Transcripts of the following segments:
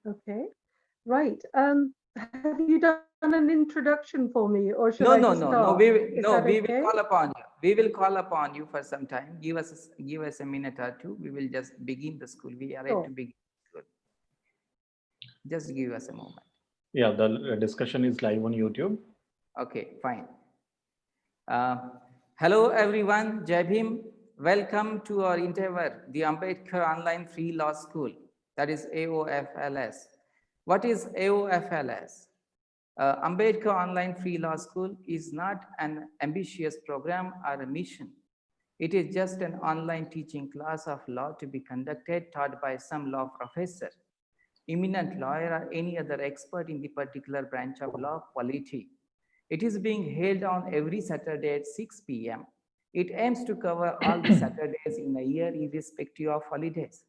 Okay. Right. Have you done an introduction for me, or should I No, just no, no, start? no. Is that No. We okay? will call upon you. We will call upon you for some time. Give us a minute or two. We will just begin the school. We are Sure. yet to begin school. Just give us a moment. Yeah, the discussion is live on YouTube. Okay, fine. Uh, Hello, everyone. Jai Bhim. Welcome to our endeavor, the Ambedkar Online Free Law School, that is AOFLS. What is AOFLS? Ambedkar Online Free Law School is not an ambitious program or a mission. It is just an online teaching class of law to be conducted, taught by some law professor, eminent lawyer, or any other expert in the particular branch of law, polity. It is being held on every Saturday at 6 p.m. It aims to cover all the Saturdays in a year, irrespective of holidays.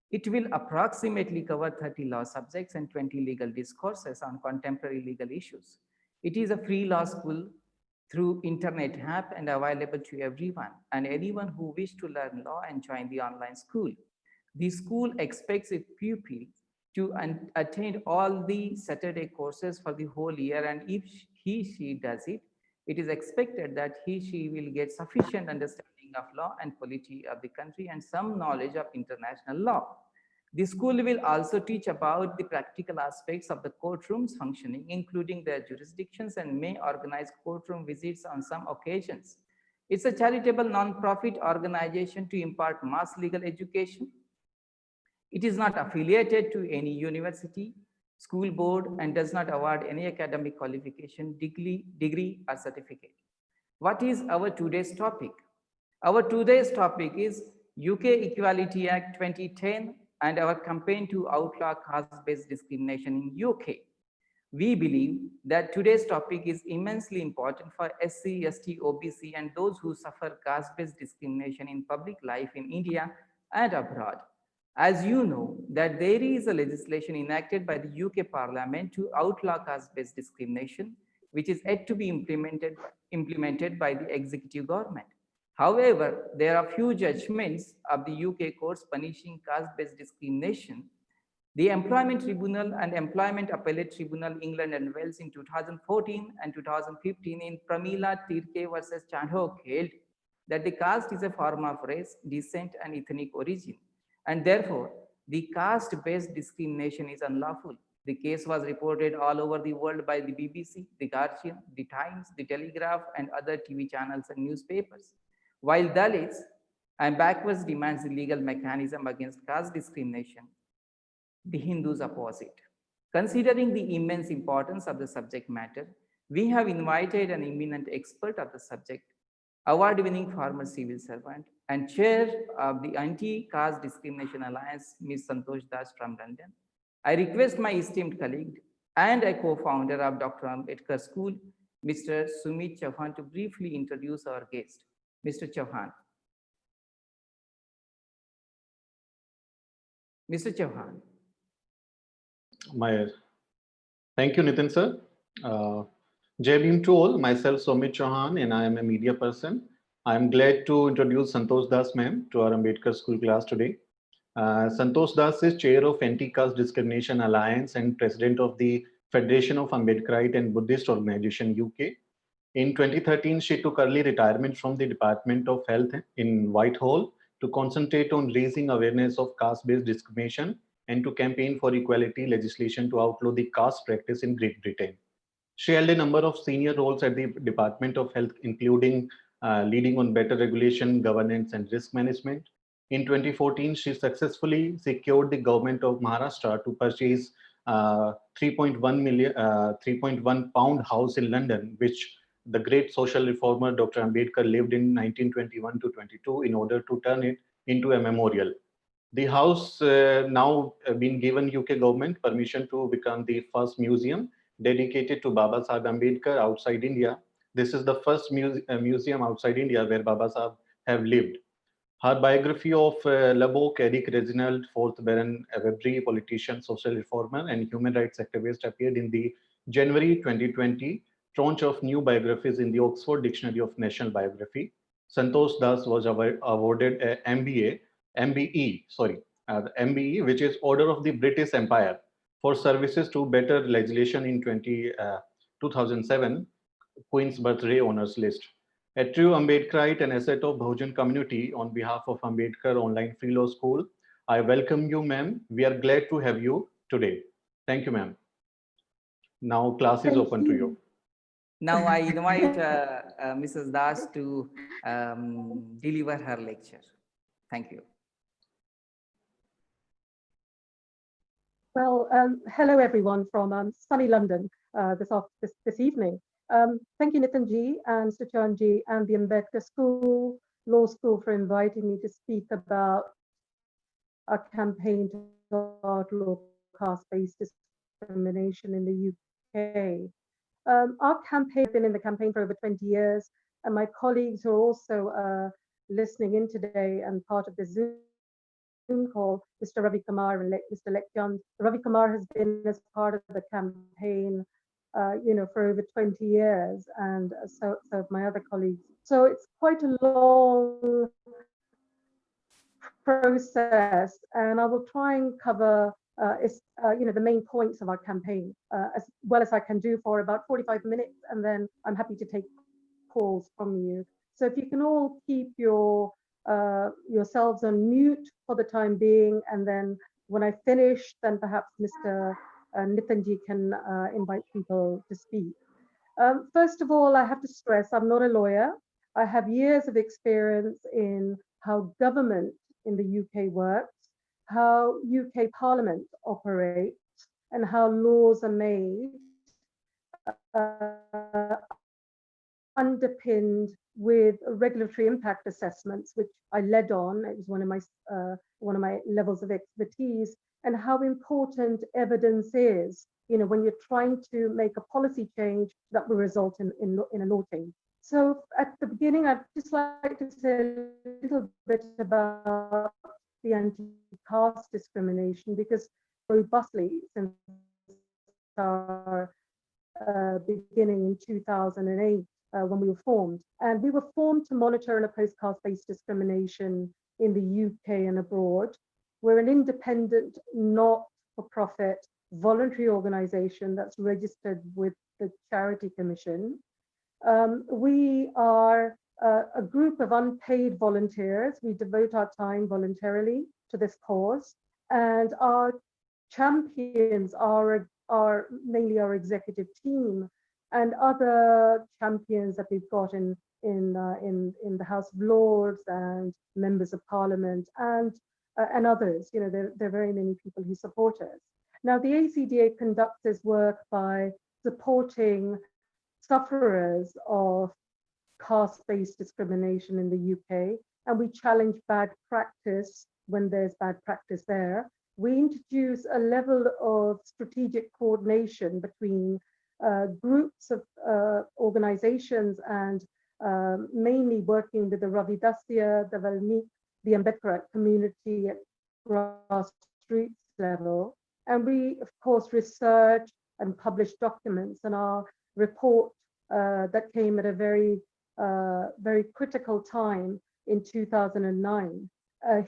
It will approximately cover 30 law subjects and 20 legal discourses on contemporary legal issues. It is a free law school through internet app and available to everyone and anyone who wish to learn law and join the online school. The school expects its pupils to attend all the Saturday courses for the whole year, and if she does it, it is expected that she will get sufficient understanding of law and polity of the country and some knowledge of international law. The school will also teach about the practical aspects of the courtroom's functioning, including their jurisdictions, and may organize courtroom visits on some occasions. It's a charitable non-profit organization to impart mass legal education. It is not affiliated to any university, school board, and does not award any academic qualification, degree or certificate. What is our today's topic? Our today's topic is UK Equality Act 2010 and our campaign to outlaw caste-based discrimination in UK. We believe that today's topic is immensely important for SC, ST, OBC, and those who suffer caste-based discrimination in public life in India and abroad. As you know, that there is a legislation enacted by the UK Parliament to outlaw caste-based discrimination, which is yet to be implemented by the executive government. However, there are few judgments of the UK courts punishing caste-based discrimination. The Employment Tribunal and Employment Appellate Tribunal, England and Wales in 2014 and 2015 in Pramila Tirke versus Chandhok held that the caste is a form of race, descent and ethnic origin, and therefore the caste-based discrimination is unlawful. The case was reported all over the world by the BBC, the Guardian, the Times, the Telegraph, and other TV channels and newspapers. While Dalits and backwards demands the legal mechanism against caste discrimination, the Hindus oppose it. Considering the immense importance of the subject matter, we have invited an eminent expert of the subject, award-winning former civil servant and chair of the Anti-Caste Discrimination Alliance, Ms. Santosh Das from London. I request my esteemed colleague and a co-founder of Dr. Ambedkar School, Mr. Sumit Chauhan, to briefly introduce our guest. Mr. Chauhan. Mr. Chauhan. Thank you, Nitin sir. Jai Bhim to all. Myself, Sumit Chauhan, and I am a media person. I am glad to introduce Santosh Das ma'am to our Ambedkar School class today. Santosh Das is chair of Anti-Caste Discrimination Alliance and president of the Federation of Ambedkarite and Buddhist Organization UK. In 2013, she took early retirement from the Department of Health in Whitehall to concentrate on raising awareness of caste-based discrimination and to campaign for equality legislation to outlaw the caste practice in Great Britain. She held a number of senior roles at the Department of Health, including leading on better regulation, governance, and risk management. In 2014, she successfully secured the government of Maharashtra to purchase 3.1 pound house in London, which the great social reformer Dr. Ambedkar lived in 1921 to 22 in order to turn it into a memorial. The house now been given UK government permission to become the first museum dedicated to Baba Sahib Ambedkar outside India. This is the first museum outside India where Baba Sahib have lived. Her biography of Lubbock, Eric Reginald, 4th Baron Avebury, politician, social reformer, and human rights activist, appeared in the January 2020 tranche of new biographies in the Oxford Dictionary of National Biography. Santosh Das was awarded a MBE, the MBE, which is Order of the British Empire, for services to better legislation in 2007 Queen's Birthday Honors List. A true Ambedkarite and asset of Bahujan community, on behalf of Ambedkar Online Free Law School, I welcome you, ma'am. We are glad to have you today. Thank you, ma'am. Now class is open to you. Now I invite Mrs. Das to deliver her lecture. Thank you. Well, hello everyone from sunny London this evening. Thank you, Nitin ji and Suchan ji and the Ambedkar School, Law School for inviting me to speak about our campaign to outlaw caste-based discrimination in the UK. Our campaign has been in the campaign for over 20 years, and my colleagues who are also listening in today and part of the Zoom call, Mr. Ravi Kumar and Mr. Lekyan. Ravi Kumar has been as part of the campaign, for over 20 years, and so have my other colleagues. So it's quite a long process, and I will try and cover the main points of our campaign as well as I can do for about 45 minutes, and then I'm happy to take calls from you. So if you can all keep yourselves on mute for the time being, and then when I finish, then perhaps Mr. Nitinji can invite people to speak. First of all, I have to stress I'm not a lawyer. I have years of experience in how government in the UK works, how UK Parliament operates, and how laws are made, underpinned with regulatory impact assessments, which I led on. It was one of my levels of expertise, and how important evidence is, when you're trying to make a policy change that will result in a law change. So at the beginning, I'd just like to say a little bit about the anti-caste discrimination, because robustly since our beginning in 2008, when we were formed. And we were formed to monitor and oppose caste-based discrimination in the UK and abroad. We're an independent, not-for-profit, voluntary organization that's registered with the Charity Commission. We are a group of unpaid volunteers. We devote our time voluntarily to this cause, and our champions are mainly our executive team and other champions that we've got in the House of Lords and members of Parliament and others. There are very many people who support us. Now, the ACDA conducts this work by supporting sufferers of caste-based discrimination in the UK, and we challenge bad practice when there's bad practice there. We introduce a level of strategic coordination between groups of organizations and mainly working with the Ravi Dasya, the Valmik, the Ambedkar community at grassroots level. And we, of course, research and publish documents, and our report that came at a very critical time in 2009.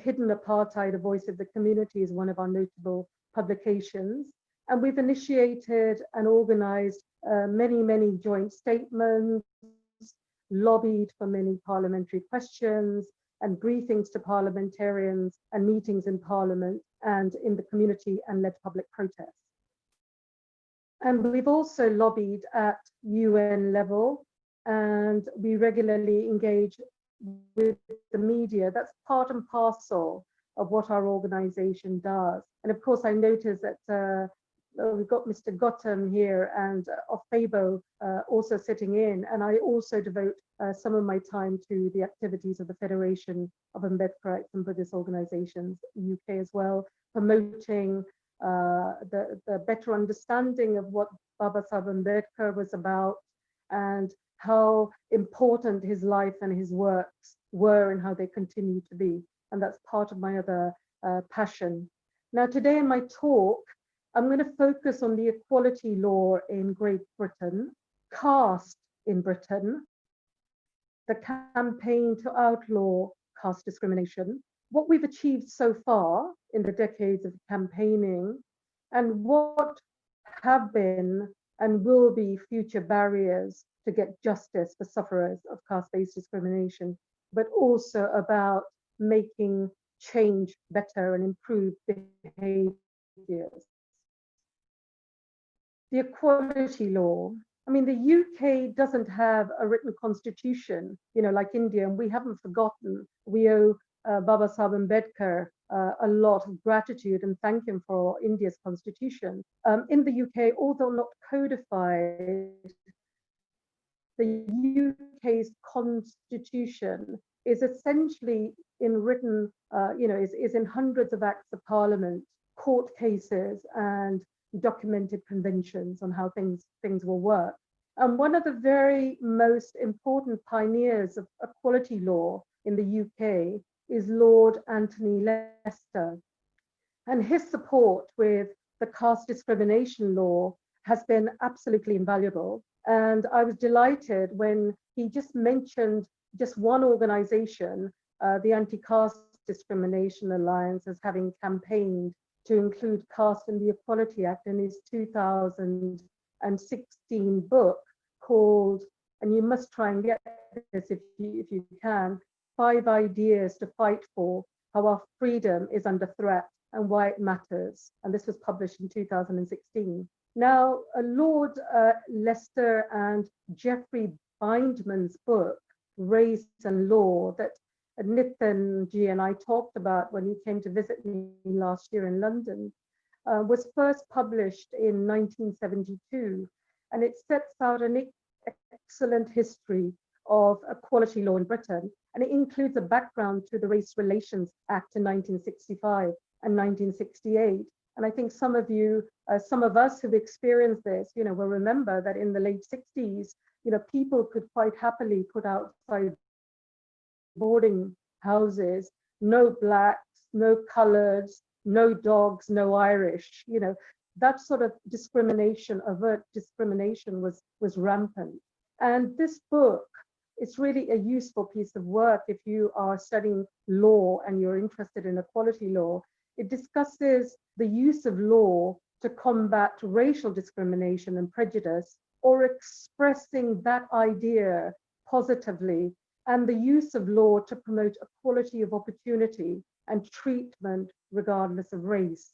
Hidden Apartheid, A Voice of the Community is one of our notable publications. And we've initiated and organized many joint statements, lobbied for many parliamentary questions and briefings to parliamentarians and meetings in Parliament and in the community, and led public protests. And we've also lobbied at UN level, and we regularly engage with the media. That's part and parcel of what our organization does. And of course, I noticed that we've got Mr. Gautam here and Ofebo also sitting in, and I also devote some of my time to the activities of the Federation of Ambedkarites and Buddhist Organizations, UK as well, promoting the better understanding of what Baba Sahib Ambedkar was about and how important his life and his works were and how they continue to be. And that's part of my other passion. Now, today in my talk, I'm going to focus on the equality law in Great Britain, caste in Britain, the campaign to outlaw caste discrimination, what we've achieved so far in the decades of campaigning, and what have been and will be future barriers to get justice for sufferers of caste-based discrimination, but also about making change better and improve behaviors. The equality law. I mean, the UK doesn't have a written constitution, like India, and we haven't forgotten. We owe Baba Sahib Ambedkar a lot of gratitude and thank him for India's constitution. In the UK, although not codified, the UK's constitution is essentially in written, is in hundreds of acts of parliament, court cases, and documented conventions on how things will work. And one of the very most important pioneers of equality law in the UK is Lord Anthony Lester. And his support with the caste discrimination law has been absolutely invaluable. And I was delighted when he just mentioned just one organization, the Anti-Caste Discrimination Alliance, as having campaigned to include caste in the Equality Act in his 2016 book called, and you must try and get this if you can, 5 Ideas to Fight For, How Our Freedom is Under Threat and Why It Matters. And this was published in 2016. Now, Lord Lester and Geoffrey Bindman's book, Race and Law, that Nitin Ji and I talked about when he came to visit me last year in London, was first published in 1972, and it sets out an excellent history of equality law in Britain, and it includes a background to the Race Relations Act in 1965 and 1968. And I think some of you, some of us who've experienced this, will remember that in the late 60s, people could quite happily put outside boarding houses, no blacks, no coloreds, no dogs, no Irish. That sort of discrimination, overt discrimination was rampant. And this book is really a useful piece of work if you are studying law and you're interested in equality law. It discusses the use of law to combat racial discrimination and prejudice, or expressing that idea positively, and the use of law to promote equality of opportunity and treatment regardless of race.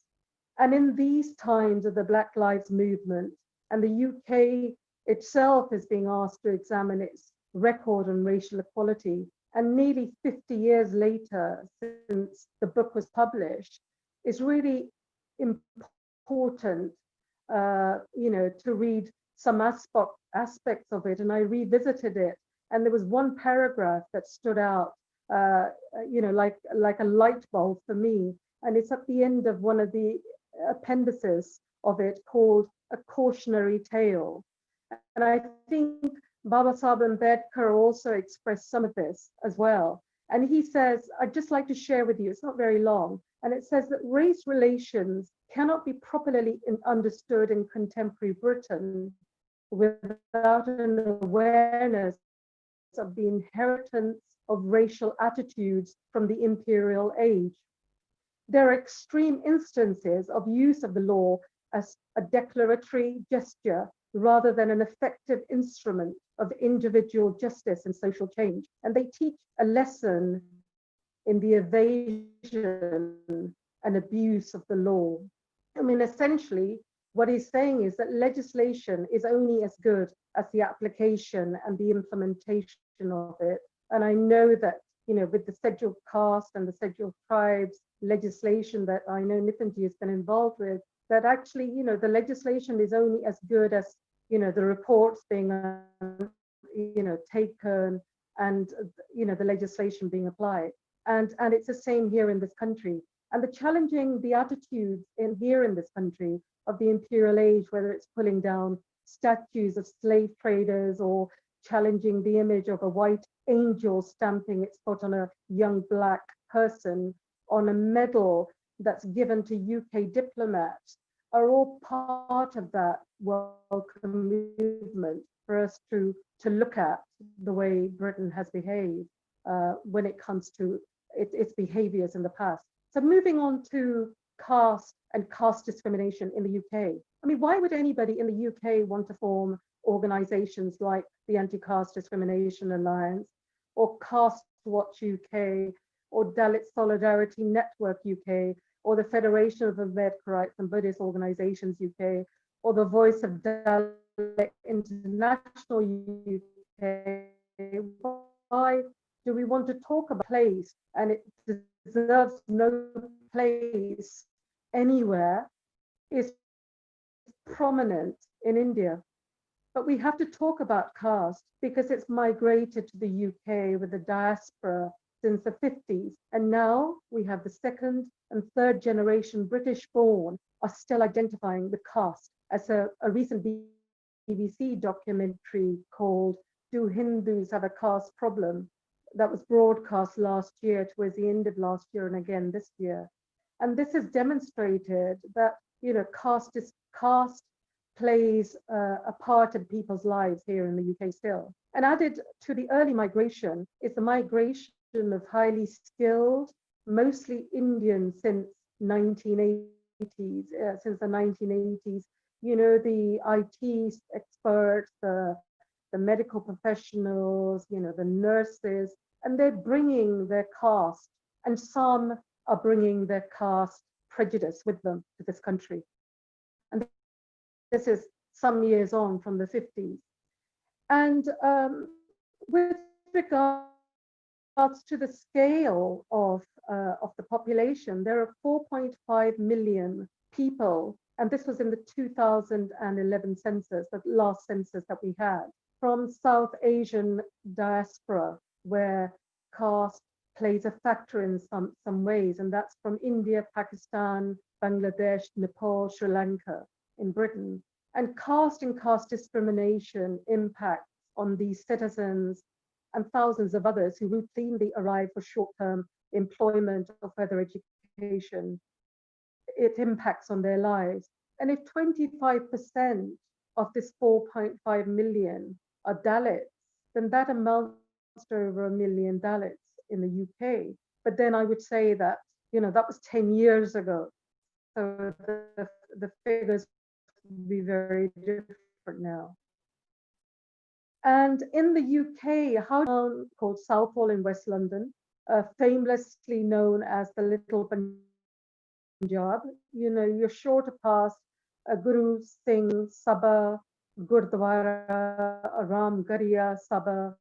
And in these times of the Black Lives Movement, and the UK itself is being asked to examine its record on racial equality, and nearly 50 years later since the book was published, it's really important, to read some aspects of it. And I revisited it, and there was one paragraph that stood out, like a light bulb for me. And it's at the end of one of the appendices of it, called A Cautionary Tale. And I think Baba Sahib Ambedkar also expressed some of this as well. And he says, I'd just like to share with you, it's not very long, and it says that race relations cannot be properly understood in contemporary Britain without an awareness of the inheritance of racial attitudes from the imperial age. There are extreme instances of use of the law as a declaratory gesture rather than an effective instrument of individual justice and social change. And they teach a lesson in the evasion and abuse of the law. I mean, essentially, what he's saying is that legislation is only as good as the application and the implementation of it. And I know that, with the scheduled caste and the scheduled tribes legislation that I know Nitinji has been involved with, that actually, the legislation is only as good as, the reports being, taken and, the legislation being applied. And it's the same here in this country. And the attitudes here in this country of the imperial age, whether it's pulling down statues of slave traders or challenging the image of a white angel stamping its foot on a young black person on a medal that's given to UK diplomats, are all part of that welcome movement for us to look at the way Britain has behaved when it comes to its behaviors in the past. So moving on to caste and caste discrimination in the UK. I mean, why would anybody in the UK want to form organizations like the Anti-Caste Discrimination Alliance or Caste Watch UK or Dalit Solidarity Network UK or the Federation of Ambedkarites and Buddhist Organizations UK or the Voice of Dalit International UK? Why do we want to talk about place, and it deserves no place anywhere, is prominent in India? But we have to talk about caste because it's migrated to the UK with the diaspora since the 50s. And now we have the second and third generation British born are still identifying with caste, as a recent BBC documentary called Do Hindus Have a Caste Problem? That was broadcast last year, towards the end of last year and again this year. And this has demonstrated that, you know, caste plays a part in people's lives here in the UK still. And added to the early migration is the migration of highly skilled, mostly Indian since 1980s, since the 1980s. You know, the IT experts, the medical professionals, you know, the nurses, and they're bringing their caste, and some are bringing their caste prejudice with them to this country. And this is some years on from the 50s. And with regards to the scale of the population, there are 4.5 million people, and this was in the 2011 census, the last census that we had, from South Asian diaspora, where caste plays a factor in some ways, and that's from India, Pakistan, Bangladesh, Nepal, Sri Lanka, in Britain. And caste discrimination impacts on these citizens and thousands of others who routinely arrive for short-term employment or further education. It impacts on their lives. And if 25% of this 4.5 million are Dalits, then that amounts to over 1 million Dalits in the UK. But then I would say that, you know, that was 10 years ago. So the figures would be very different now. And in the UK, how called Southall in West London, famously known as the Little Punjab, you know, you're sure to pass Guru Singh Sabha Gurdwara, Ram Gariya Sabha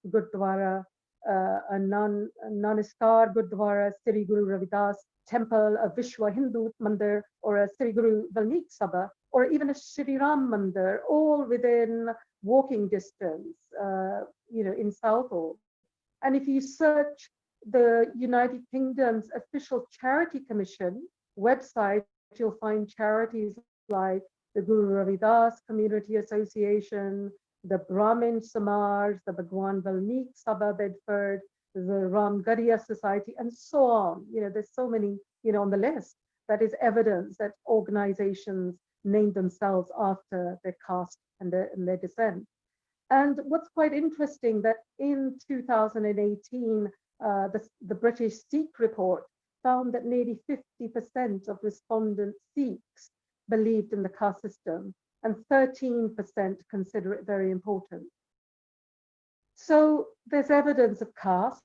Gurdwara, Naniskar Gurdwara, Sri Guru Ravidas Temple, a Vishwa Hindu Mandir, or a Sri Guru Valmiki Sabha, or even a Shri Ram Mandir, all within walking distance, you know, in Southall. And if you search the United Kingdom's official charity commission website, you'll find charities like the Guru Ravidas Community Association, the Brahmin Samaj, the Bhagwan Valmiki Sabha Bedford, the Ram Gariya Society, and so on. You know, there's so many, you know, on the list. That is evidence that organizations name themselves after their caste and their descent. And what's quite interesting that in 2018, the British Sikh report found that nearly 50% of respondent Sikhs believed in the caste system, and 13% consider it very important. So there's evidence of caste,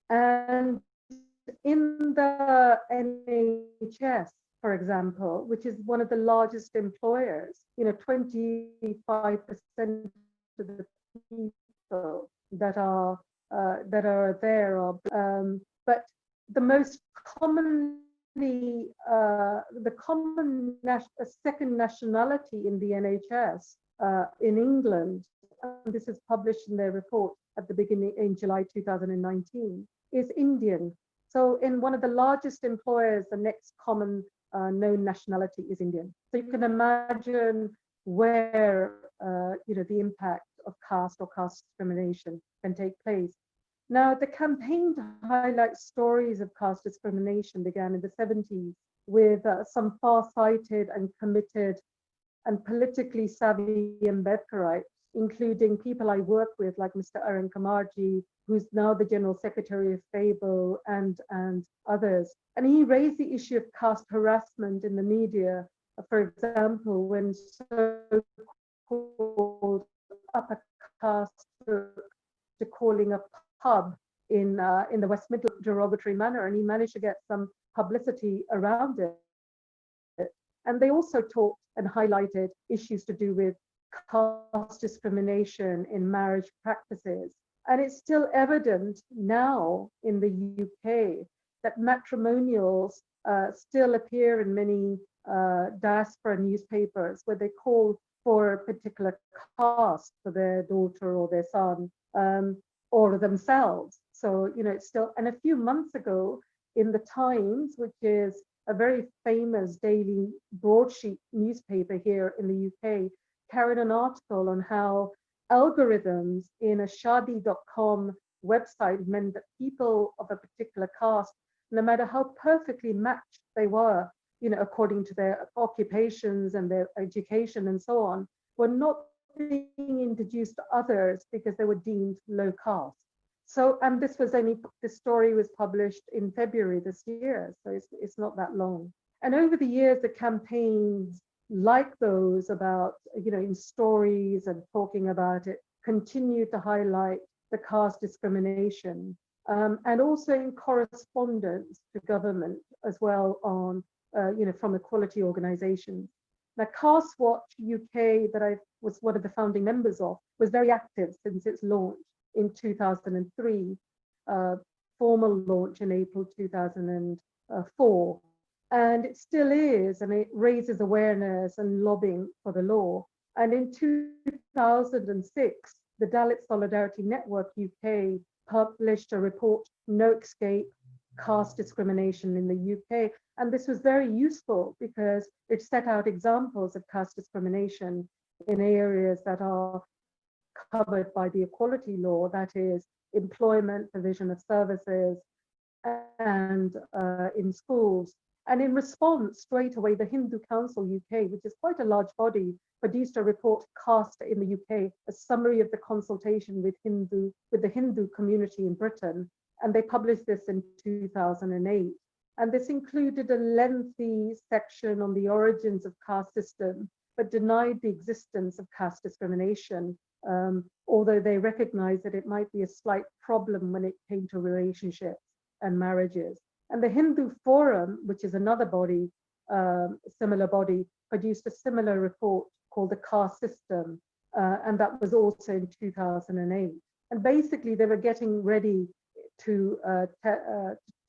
and in the NHS, for example, which is one of the largest employers, you know, 25% of the people that are there are, but the most commonly, second nationality in the NHS in England, and this is published in their report at the beginning in July 2019, is Indian. So in one of the largest employers, the next common known nationality is Indian. So you can imagine where you know, the impact of caste or caste discrimination can take place. Now, the campaign to highlight stories of caste discrimination began in the 70s with some far-sighted and committed and politically savvy Ambedkarites including people I work with, like Mr. Arun Kamarji, who's now the General Secretary of FABO, and others. And he raised the issue of caste harassment in the media, for example, when so-called upper caste to calling a pub in the West Midlands derogatory manner, and he managed to get some publicity around it. And they also talked and highlighted issues to do with caste discrimination in marriage practices. And it's still evident now in the UK that matrimonials still appear in many diaspora newspapers where they call for a particular caste for their daughter or their son, or themselves. So, you know, it's still, and a few months ago in the Times, which is a very famous daily broadsheet newspaper here in the UK, carried an article on how algorithms in a shadi.com website meant that people of a particular caste, no matter how perfectly matched they were, you know, according to their occupations and their education and so on, were not being introduced to others because they were deemed low caste. So, and this story was published in February this year, so it's not that long. And over the years, the campaigns like those about, you know, in stories and talking about it, continue to highlight the caste discrimination, and also in correspondence to government as well on, you know, from equality organizations. Now, Caste Watch UK, that I was one of the founding members of, was very active since its launch in 2003, formal launch in April 2004. And it still is, and it raises awareness and lobbying for the law. And in 2006, the Dalit Solidarity Network UK published a report, No Escape, Caste Discrimination in the UK. And this was very useful because it set out examples of caste discrimination in areas that are covered by the equality law, that is employment, provision of services, and in schools. And in response, straight away, the Hindu Council UK, which is quite a large body, produced a report, Caste in the UK, a summary of the consultation with the Hindu community in Britain. And they published this in 2008. And this included a lengthy section on the origins of caste system, but denied the existence of caste discrimination, although they recognized that it might be a slight problem when it came to relationships and marriages. And the Hindu Forum, which is another body, similar body, produced a similar report called the Caste System, and that was also in 2008. And basically, they were getting ready to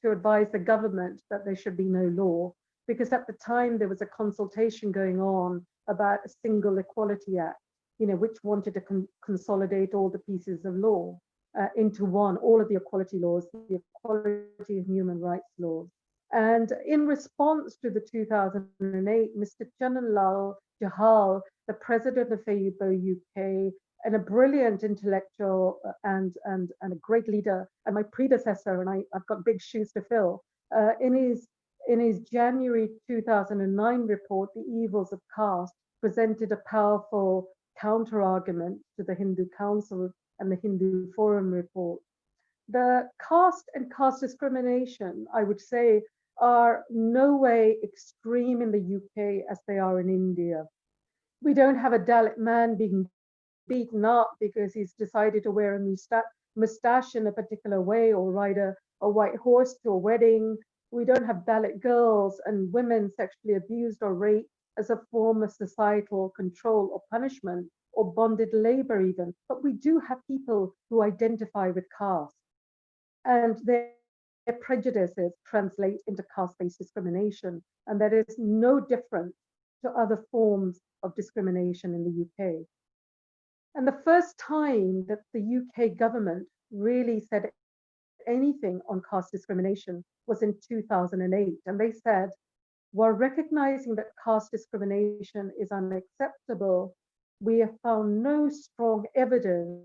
advise the government that there should be no law, because at the time there was a consultation going on about a single Equality Act, you know, which wanted to consolidate all the pieces of law into one, all of the equality laws, the equality and human rights laws. And in response to the 2008, Mr. Chananlal Jahal, the president of FABO UK, and a brilliant intellectual and a great leader, and my predecessor, and I've got big shoes to fill, in his January 2009 report, The Evils of Caste, presented a powerful counter-argument to the Hindu Council and the Hindu Forum report. The caste and caste discrimination, I would say, are no way extreme in the UK as they are in India. We don't have a Dalit man being beaten up because he's decided to wear a mustache in a particular way or ride a white horse to a wedding. We don't have Dalit girls and women sexually abused or raped as a form of societal control or punishment or bonded labor even. But we do have people who identify with caste, and their prejudices translate into caste-based discrimination, and that is no different to other forms of discrimination in the UK. And the first time that the UK government really said anything on caste discrimination was in 2008. And they said, while recognizing that caste discrimination is unacceptable, we have found no strong evidence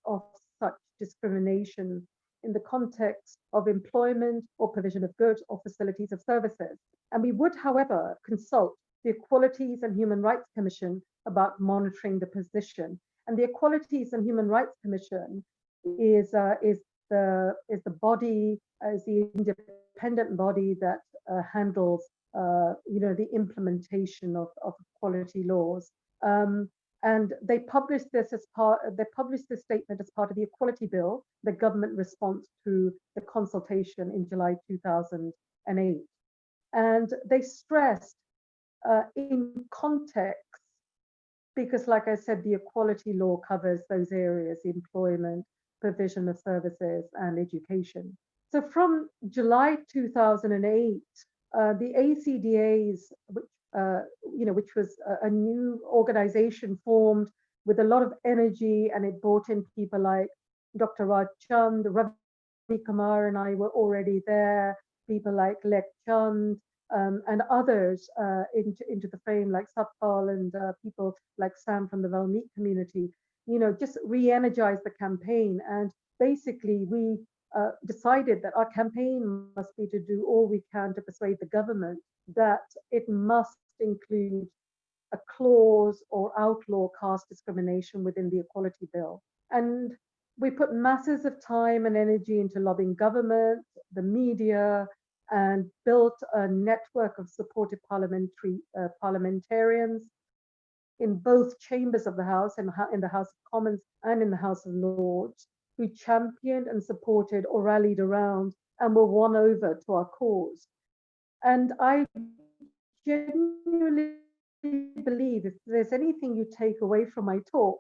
of such discrimination in the context of employment or provision of goods or facilities of services. And we would, however, consult the Equalities and Human Rights Commission about monitoring the position. And the Equalities and Human Rights Commission is the body, is the independent body that handles the implementation of equality laws. And they published this statement as part of the Equality Bill, the government response to the consultation in July 2008. And they stressed in context, because like I said, the equality law covers those areas: employment, provision of services, and education. So from July 2008, the ACDAs, which was a new organization formed with a lot of energy, and it brought in people like Dr. Raj Chand, Ravi Kumar and I were already there, people like Lek Chand, and others into the frame, like Satpal and people like Sam from the Valmiki community, just re-energize the campaign. And basically we decided that our campaign must be to do all we can to persuade the government that it must include a clause or outlaw caste discrimination within the Equality Bill. And we put masses of time and energy into lobbying government, the media, and built a network of supportive parliamentarians in both chambers of the House, in the House of Commons and in the House of Lords, who championed and supported or rallied around and were won over to our cause. And I genuinely believe, if there's anything you take away from my talk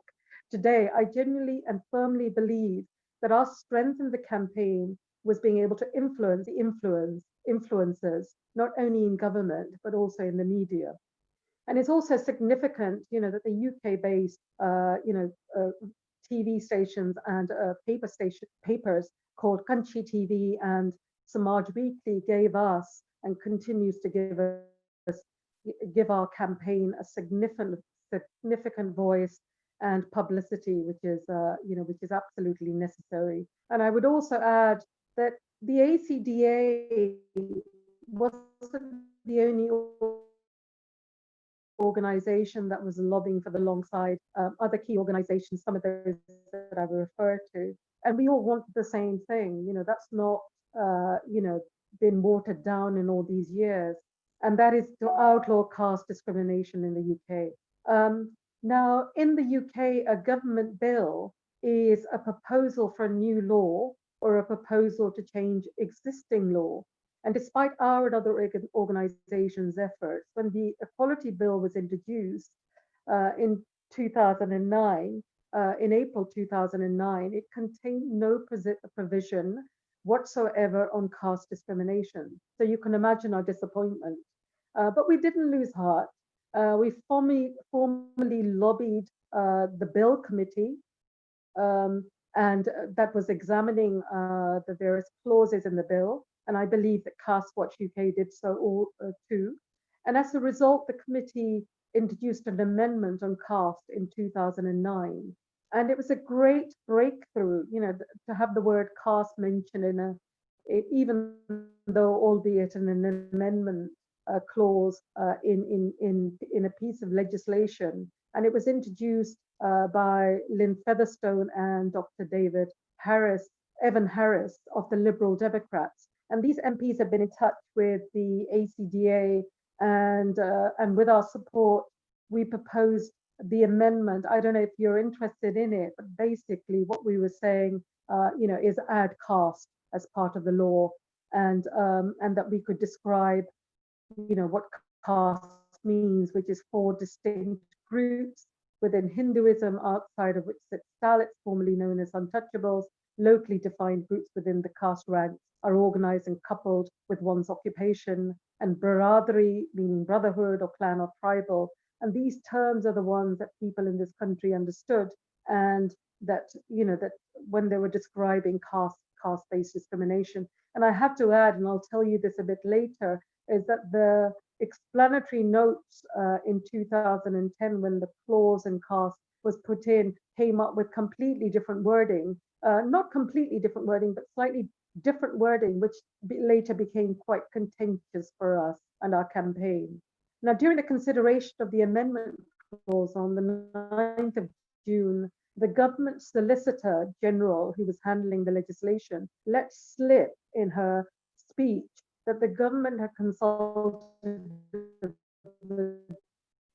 today, I genuinely and firmly believe that our strength in the campaign was being able to influence the influencers, not only in government, but also in the media. And it's also significant, that the UK-based, TV stations and papers called Kanchi TV and Samaj Weekly gave us and continues to give our campaign a significant voice and publicity, which is absolutely necessary. And I would also add that the ACDA wasn't the only organization that was lobbying for the alongside other key organizations, some of those that I referred to. And we all want the same thing. That's not, been watered down in all these years. And that is to outlaw caste discrimination in the UK. Now, in the UK, a government bill is a proposal for a new law or a proposal to change existing law. And despite our and other organizations' efforts, when the Equality Bill was introduced in 2009, in April 2009, it contained no provision whatsoever on caste discrimination. So you can imagine our disappointment. But we didn't lose heart. We formally lobbied the bill committee, and that was examining the various clauses in the bill. And I believe that Caste Watch UK did so too. And as a result, the committee introduced an amendment on caste in 2009. And it was a great breakthrough, to have the word caste mentioned even though albeit in an amendment clause in a piece of legislation. And it was introduced by Lynn Featherstone and Dr. Evan Harris of the Liberal Democrats. And these MPs have been in touch with the ACDA, and with our support, we proposed the amendment. I don't know if you're interested in it, but basically what we were saying, is add caste as part of the law, and that we could describe, what caste means, which is 4 distinct groups within Hinduism, outside of which sits Dalits, formerly known as untouchables. Locally defined groups within the caste ranks are organized and coupled with one's occupation, and Baradari, meaning brotherhood or clan or tribal. And these terms are the ones that people in this country understood, and that, that when they were describing caste-based discrimination. And I have to add, and I'll tell you this a bit later, is that the explanatory notes in 2010, when the clause in caste was put in, came up with completely different wording, not completely different wording, but slightly different wording, which later became quite contentious for us and our campaign. Now, during the consideration of the amendment clause on the 9th of June the government solicitor general who was handling the legislation let slip in her speech that the government had consulted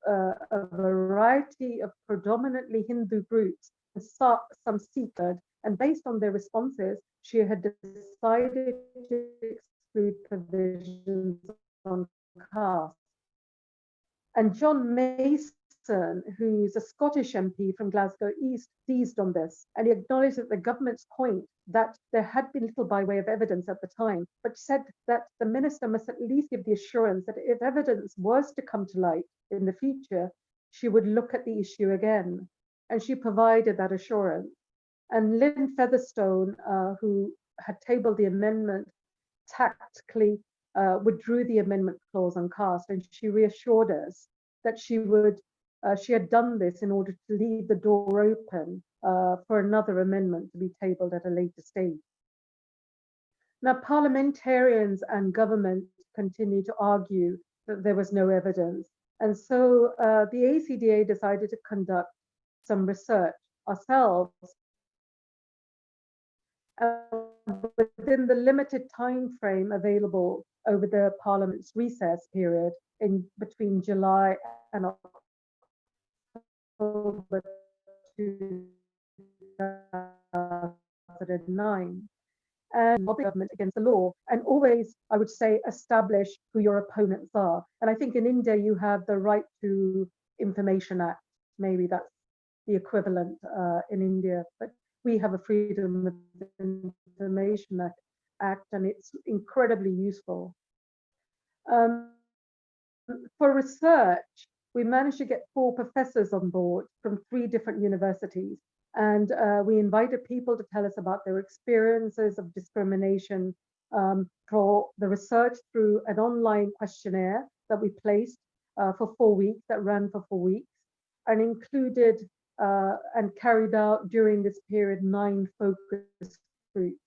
a variety of predominantly Hindu groups, some Sikh, and based on their responses, she had decided to exclude provisions on caste. And John Mason, who's a Scottish MP from Glasgow East, seized on this, and he acknowledged that the government's point that there had been little by way of evidence at the time, but said that the minister must at least give the assurance that if evidence was to come to light in the future, she would look at the issue again. And she provided that assurance. And Lynn Featherstone, who had tabled the amendment, tactically withdrew the amendment clause on caste, and she reassured us that she had done this in order to leave the door open for another amendment to be tabled at a later stage. Now, parliamentarians and government continue to argue that there was no evidence, and so the ACDA decided to conduct some research ourselves. Within the limited time frame available over the Parliament's recess period in between July and October 2009, and lobby government against the law, and always, I would say, establish who your opponents are. And I think in India you have the Right to Information Act. Maybe that's the equivalent in India, but we have a Freedom of Information Act, and it's incredibly useful. For research, we managed to get 4 professors on board from 3 different universities, and we invited people to tell us about their experiences of discrimination for the research through an online questionnaire that we placed for 4 weeks, that ran for 4 weeks, and included and carried out during this period 9 focus groups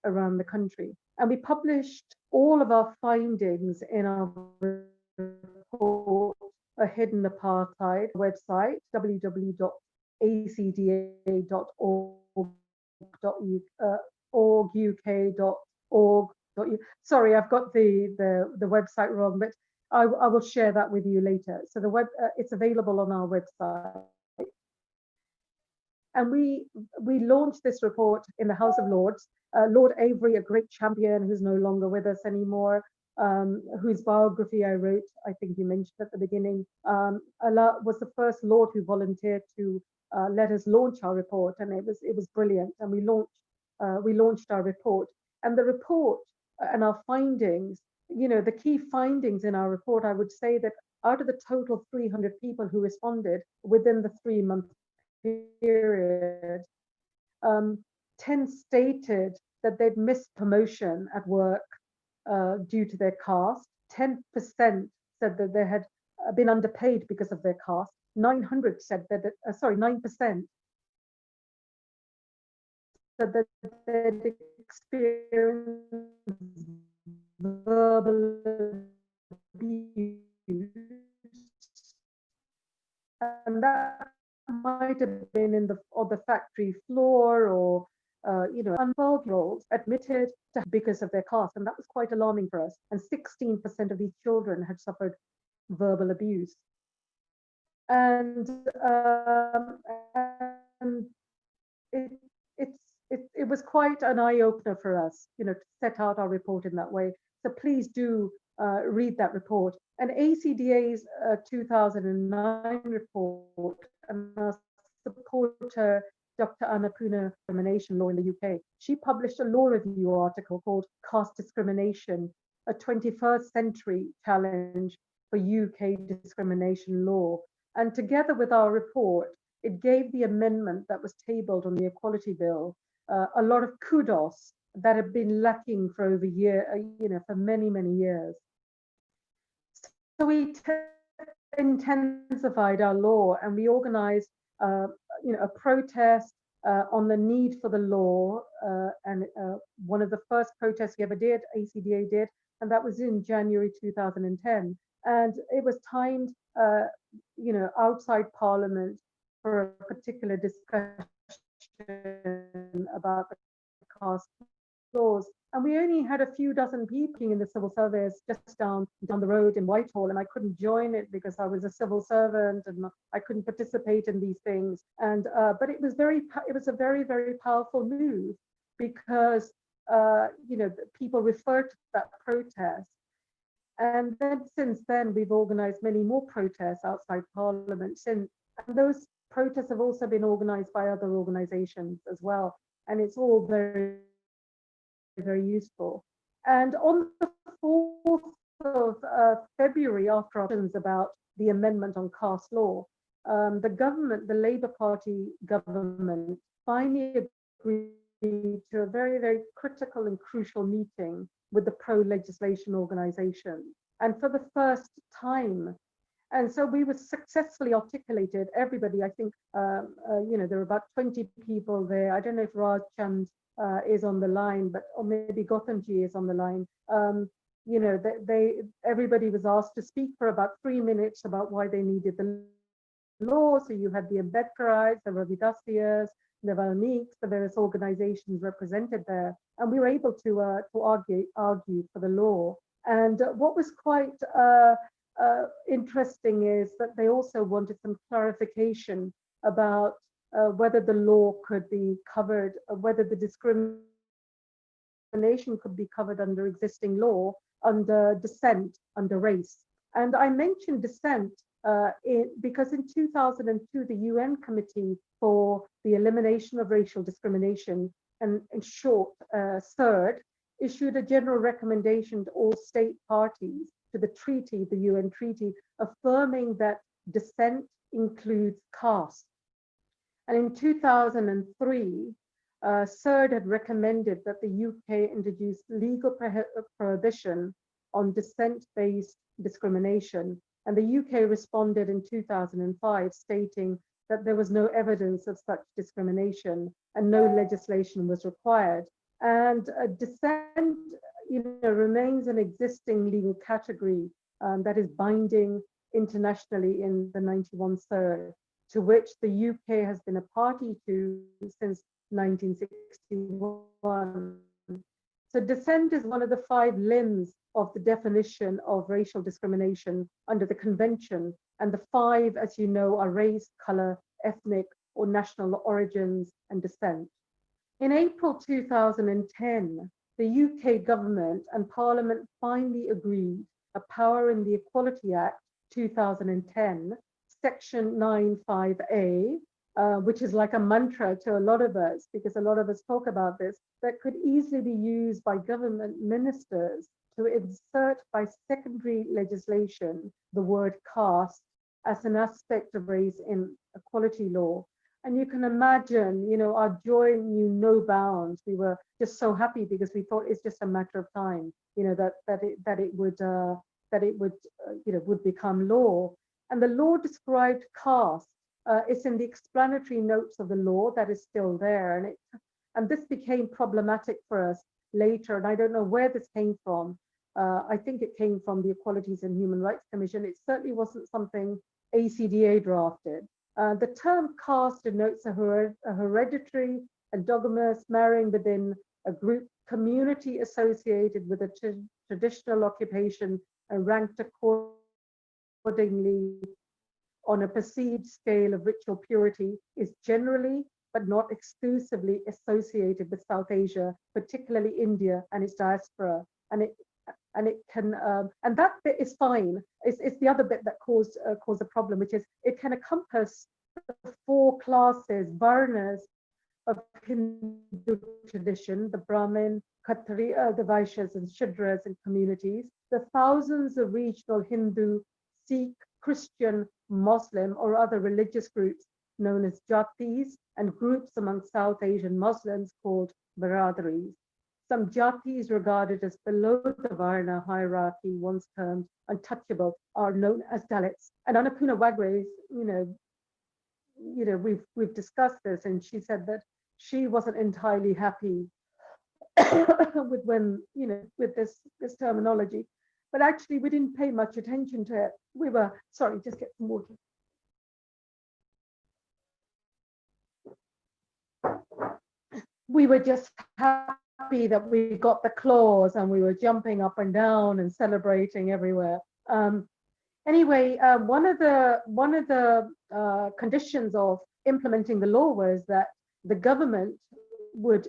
around the country. And we published all of our findings in our report, A Hidden Apartheid website, www.acda.org.uk.org. Sorry, I've got the website wrong, but I will share that with you later. So it's available on our website. And we launched this report in the House of Lords. Lord Avery, a great champion who's no longer with us anymore, whose biography I wrote, I think you mentioned at the beginning, was the first Lord who volunteered to let us launch our report, and it was brilliant. And we launched our report, and the report and our findings. The key findings in our report, I would say that out of the total 300 people who responded within the 3-month period, 10 stated that they'd missed promotion at work due to their caste. 10% said that they had been underpaid because of their caste. 9% said that they'd experienced verbal abuse, and that might have been on the factory floor, or and 12-year-olds admitted to because of their caste, and that was quite alarming for us. And 16% of these children had suffered verbal abuse, and it was quite an eye-opener for us, to set out our report in that way. So please do read that report. And ACDA's 2009 report, and our supporter, Dr. Annapurna, Discrimination Law in the UK, she published a law review article called Caste Discrimination, a 21st Century Challenge for UK Discrimination Law. And together with our report, it gave the amendment that was tabled on the Equality Bill a lot of kudos that had been lacking for for many, many years. So we intensified our law, and we organized a protest on the need for the law, and one of the first protests we ever did, ACDA did, and that was in January 2010. And it was timed, outside Parliament for a particular discussion about the caste laws. And we only had a few dozen people in the civil service just down the road in Whitehall, and I couldn't join it because I was a civil servant and I couldn't participate in these things. And but it was a very, very powerful move because people referred to that protest. And then since then, we've organized many more protests outside Parliament since, and those protests have also been organized by other organizations as well. And it's all very, very useful. And on the 4th of February, after options about the amendment on caste law, the government, the Labour Party government, finally agreed to a very, very critical and crucial meeting with the pro-legislation organization. And for the first time, and so we were successfully articulated, everybody, I think, there were about 20 people there. I don't know if Raj Chand is on the line, but or maybe Gautamji is on the line. Everybody was asked to speak for about 3 minutes about why they needed the law. So you had the Ambedkarites, the Ravidasyas, the Valmiks, the various organizations represented there, and we were able to argue for the law. And what was quite interesting is that they also wanted some clarification about whether the law could be covered, whether the discrimination could be covered under existing law, under descent, under race. And I mentioned descent because in 2002, the UN Committee for the Elimination of Racial Discrimination, and in short, CERD, issued a general recommendation to all state parties to the treaty, the UN treaty, affirming that descent includes caste. And in 2003, CERD had recommended that the UK introduce legal prohibition on descent-based discrimination. And the UK responded in 2005, stating that there was no evidence of such discrimination and no legislation was required. And descent, remains an existing legal category that is binding internationally in the 91 CERD, to which the UK has been a party to since 1961. So descent is one of the 5 limbs of the definition of racial discrimination under the convention. And the 5, as you know, are race, color, ethnic or national origins and descent. In April 2010, the UK government and Parliament finally agreed a Power in the Equality Act 2010, Section 95A, which is like a mantra to a lot of us, because a lot of us talk about this, that could easily be used by government ministers to insert by secondary legislation the word caste as an aspect of race in equality law. And you can imagine, our joy knew no bounds. We were just so happy because we thought it's just a matter of time, that it would become law. And the law described caste. It's in the explanatory notes of the law that is still there, and this became problematic for us later. And I don't know where this came from. I think it came from the Equalities and Human Rights Commission. It certainly wasn't something ACDA drafted. The term caste denotes a hereditary, endogamous marrying within a group community associated with a traditional occupation and ranked accordingly on a perceived scale of ritual purity, is generally but not exclusively associated with South Asia, particularly India and its diaspora. And it can, and that bit is fine. It's the other bit that caused a problem, which is it can encompass the 4 classes, varnas of Hindu tradition, the Brahmin, Kshatriya, the Vaishyas and Shudras and communities, the thousands of regional Hindu, Sikh, Christian, Muslim or other religious groups known as jatis, and groups among South Asian Muslims called baradaris. Some jatis regarded as below the Varna hierarchy, once termed untouchable, are known as Dalits. And Annapurna Wagre, we've discussed this, and she said that she wasn't entirely happy with this terminology. But actually, we didn't pay much attention to it. We were, sorry, just get some water. we were just happy that we got the clause, and we were jumping up and down and celebrating everywhere. Anyway, one of the conditions of implementing the law was that the government would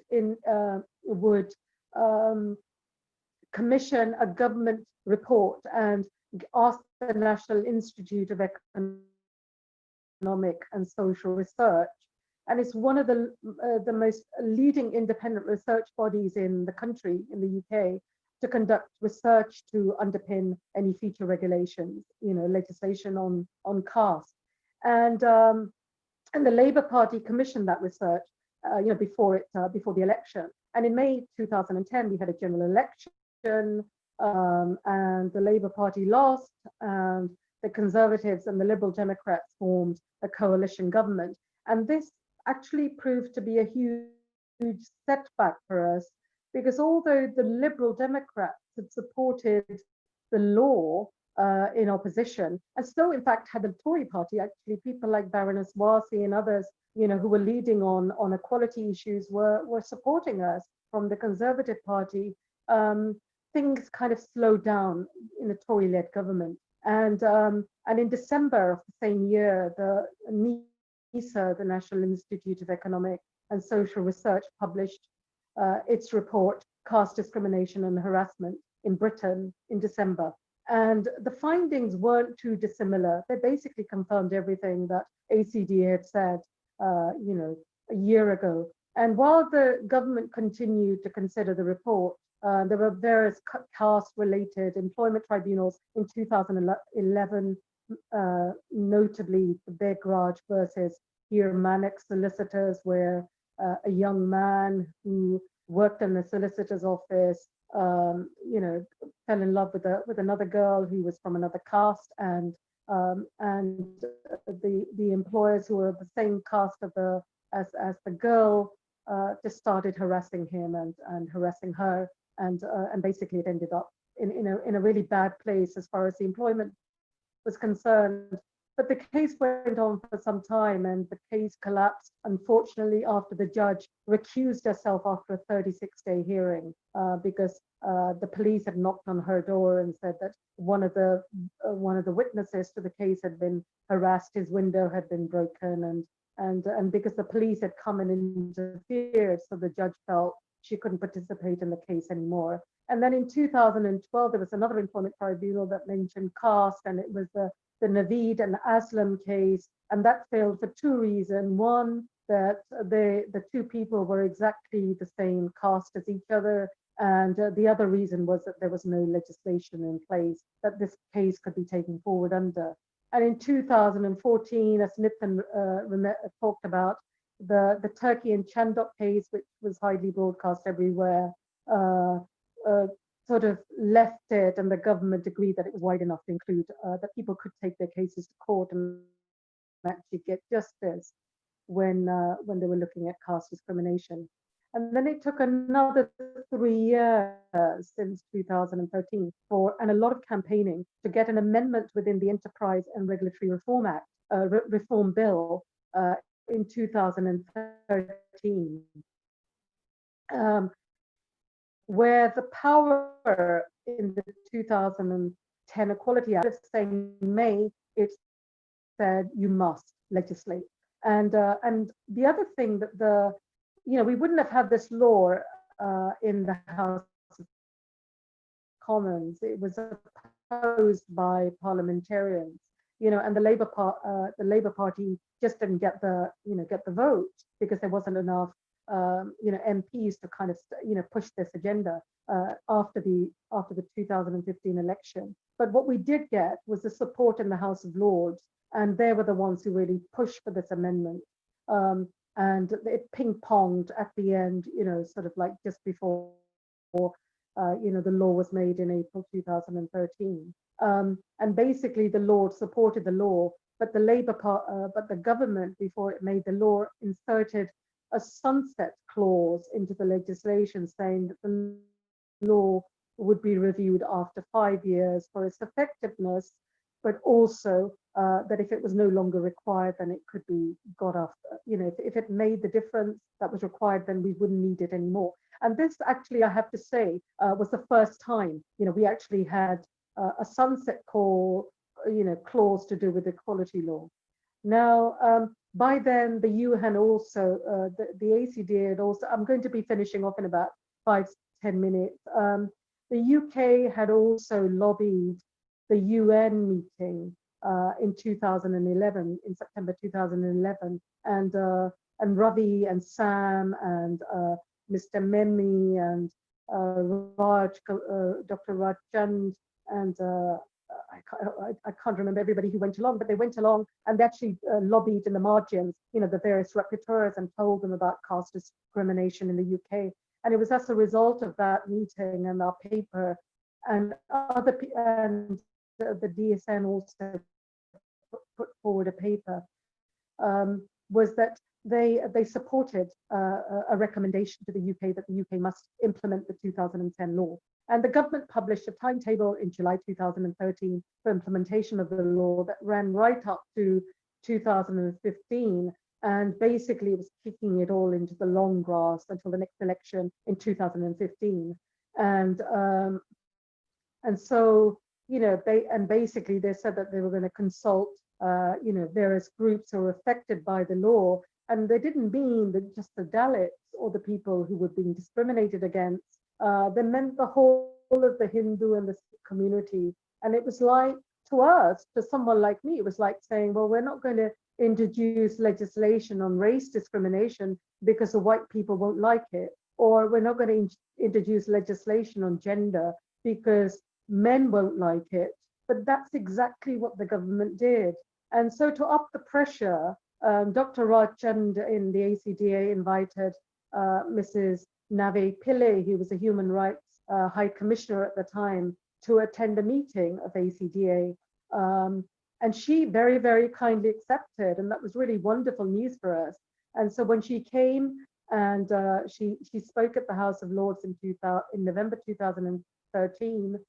commission a government report and ask the National Institute of Economic and Social Research, and it's one of the most leading independent research bodies in the country, in the UK, to conduct research to underpin any future regulations, legislation on caste. And the Labour Party commissioned that research, before the election. And in May 2010, we had a general election, and the Labour Party lost, and the Conservatives and the Liberal Democrats formed a coalition government. And this actually proved to be a huge setback for us, because although the Liberal Democrats had supported the law in opposition, and still in fact had the Tory party, actually people like Baroness Warsi and others, who were leading on equality issues were supporting us from the Conservative Party, things kind of slowed down in the Tory-led government. And in December of the same year, the NISA, the National Institute of Economic and Social Research, published its report, Caste Discrimination and Harassment in Britain, in December. And the findings weren't too dissimilar. They basically confirmed everything that ACD had said, a year ago. And while the government continued to consider the report, there were various caste-related employment tribunals in 2011, notably the Ambedkar versus Humanik Solicitors, where a young man who worked in the solicitor's office, fell in love with another girl who was from another caste, and the employers who were the same caste as the girl just started harassing him and harassing her, and basically it ended up in a really bad place as far as the employment was concerned. But the case went on for some time, and the case collapsed, unfortunately, after the judge recused herself after a 36-day hearing, because the police had knocked on her door and said that one of the witnesses to the case had been harassed, his window had been broken, and because the police had come and interfered, so the judge felt she couldn't participate in the case anymore. And then in 2012, there was another employment tribunal that mentioned caste, and it was the Naveed and Aslam case, and that failed for two reasons. One, that the two people were exactly the same caste as each other, and the other reason was that there was no legislation in place that this case could be taken forward under. And in 2014, as Nitin talked about, the Turkey and Chandok case, which was widely broadcast everywhere, sort of left it, and the government agreed that it was wide enough to include that people could take their cases to court and actually get justice when they were looking at caste discrimination. And then it took another 3 years since 2013 and a lot of campaigning to get an amendment within the Enterprise and Regulatory Reform Act, Reform Bill, in 2013. Where the power in the 2010 Equality Act, saying may, it said you must legislate. And the other thing that we wouldn't have had this law in the House of Commons. It was opposed by parliamentarians, and the Labour Party just didn't get the vote because there wasn't enough MPs to kind of push this agenda after the 2015 election. But what we did get was the support in the House of Lords, and they were the ones who really pushed for this amendment. And it ping-ponged at the end, sort of like just before the law was made in April 2013. And basically the Lords supported the law, but the government, before it made the law, inserted a sunset clause into the legislation saying that the law would be reviewed after 5 years for its effectiveness, but also that if it was no longer required, then it could be got off. If it made the difference that was required, then we wouldn't need it anymore. And this actually, I have to say, was the first time, we actually had a sunset clause to do with equality law. Now, by then, the UN also, the ACDA had also, I'm going to be finishing off in about 5-10 minutes. The UK had also lobbied the UN meeting in 2011, in September 2011, and Ravi and Sam and Mr. Memi and Dr. Raj Chand and I can't remember everybody who went along, but they went along and they actually lobbied in the margins, the various rapporteurs, and told them about caste discrimination in the UK. And it was as a result of that meeting and our paper and the DSN also put forward a paper, was that they supported a recommendation to the UK that the UK must implement the 2010 law. And the government published a timetable in July 2013 for implementation of the law that ran right up to 2015. And basically it was kicking it all into the long grass until the next election in 2015. And so, basically they said that they were going to consult, various groups who were affected by the law. And they didn't mean that just the Dalits or the people who were being discriminated against. They meant the whole of the Hindu and the Sikh community. And it was like, to us, to someone like me, it was like saying, well, we're not going to introduce legislation on race discrimination because the white people won't like it. Or we're not going to introduce legislation on gender because men won't like it. But that's exactly what the government did. And so to up the pressure, Dr. Raj Chand in the ACDA invited Mrs. Nave Pillay, who was a human rights high commissioner at the time, to attend a meeting of ACDA. And she very, very kindly accepted. And that was really wonderful news for us. And so when she came and she spoke at the House of Lords in November 2013,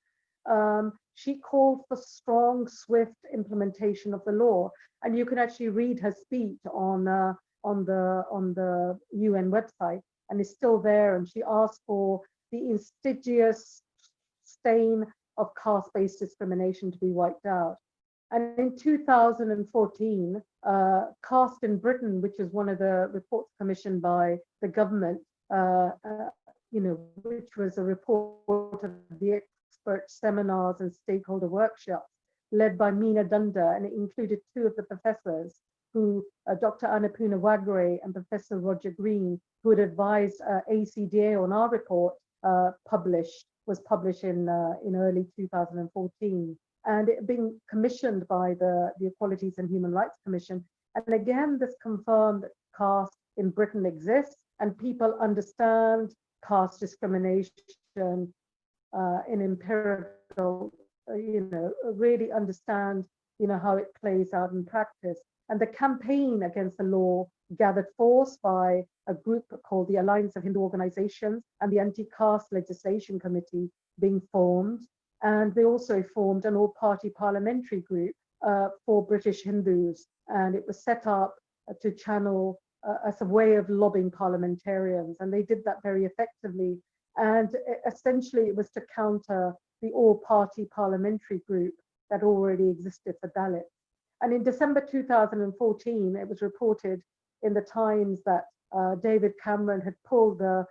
she called for strong, swift implementation of the law. And you can actually read her speech on the UN website, and it's still there. And she asked for the insidious stain of caste-based discrimination to be wiped out. And in 2014, Caste in Britain, which is one of the reports commissioned by the government, which was a report of the expert seminars and stakeholder workshops led by Meena Dunda, and it included two of the professors who, Dr. Annapurna Wagre and Professor Roger Green, who had advised ACDA on our report, was published in early 2014. And it being commissioned by the Equalities and Human Rights Commission. And again, this confirmed that caste in Britain exists and people understand caste discrimination in empirical, really understand, how it plays out in practice. And the campaign against the law gathered force by a group called the Alliance of Hindu Organizations and the Anti-Caste Legislation Committee being formed. And they also formed an all-party parliamentary group for British Hindus. And it was set up to channel as a way of lobbying parliamentarians. And they did that very effectively. And essentially it was to counter the all-party parliamentary group that already existed for Dalits. And in December 2014, it was reported in the Times that David Cameron had pulled the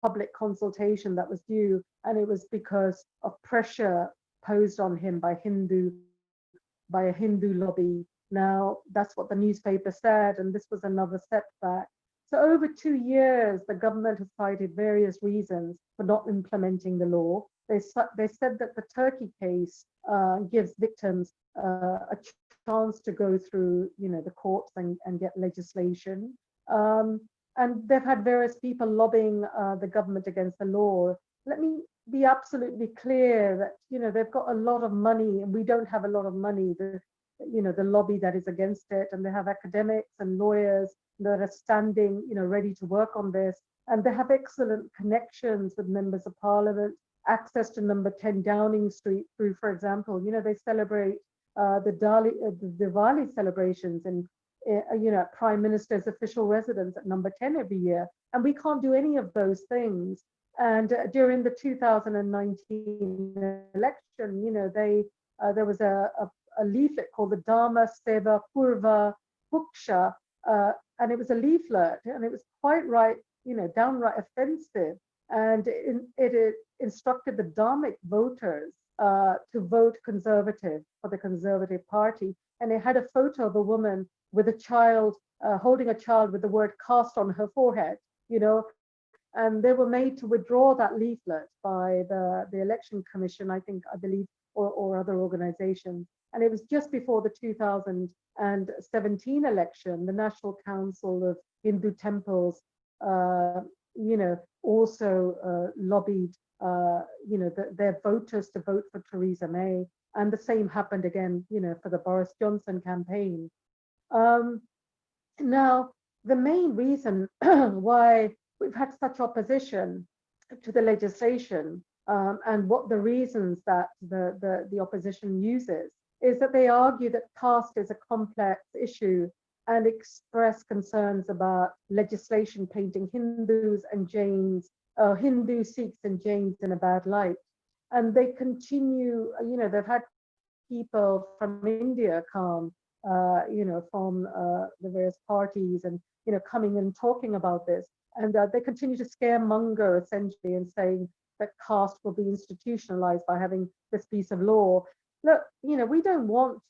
public consultation that was due, and it was because of pressure posed on him by a Hindu lobby. Now, that's what the newspaper said, and this was another setback. So over 2 years, the government has cited various reasons for not implementing the law. They said that the Turkey case gives victims a chance to go through, the courts and get legislation. And they've had various people lobbying the government against the law. Let me be absolutely clear that, they've got a lot of money and we don't have a lot of money, the lobby that is against it. And they have academics and lawyers that are standing, ready to work on this. And they have excellent connections with members of parliament, access to number 10 Downing Street through, for example, they celebrate the Diwali celebrations and Prime Minister's official residence at number 10 every year. And we can't do any of those things. And during the 2019 election, there was a leaflet called the Dharma Seva Purva Puksha, and it was a leaflet, and it was quite downright offensive. And it instructed the Dharmic voters to vote Conservative for the Conservative Party. And it had a photo of a woman with a child, holding a child with the word caste on her forehead, and they were made to withdraw that leaflet by the Election Commission, I believe, or other organizations. And it was just before the 2017 election, the National Council of Hindu Temples, also lobbied, their voters to vote for Theresa May. And the same happened again, for the Boris Johnson campaign. Now, the main reason why we've had such opposition to the legislation, and what the reasons that the opposition uses, is that they argue that caste is a complex issue and express concerns about legislation painting Hindus and Jains, Hindu, Sikhs and Jains in a bad light. And they continue, they've had people from India come, from the various parties and, coming and talking about this. And they continue to scaremonger essentially and saying that caste will be institutionalized by having this piece of law. Look, we don't want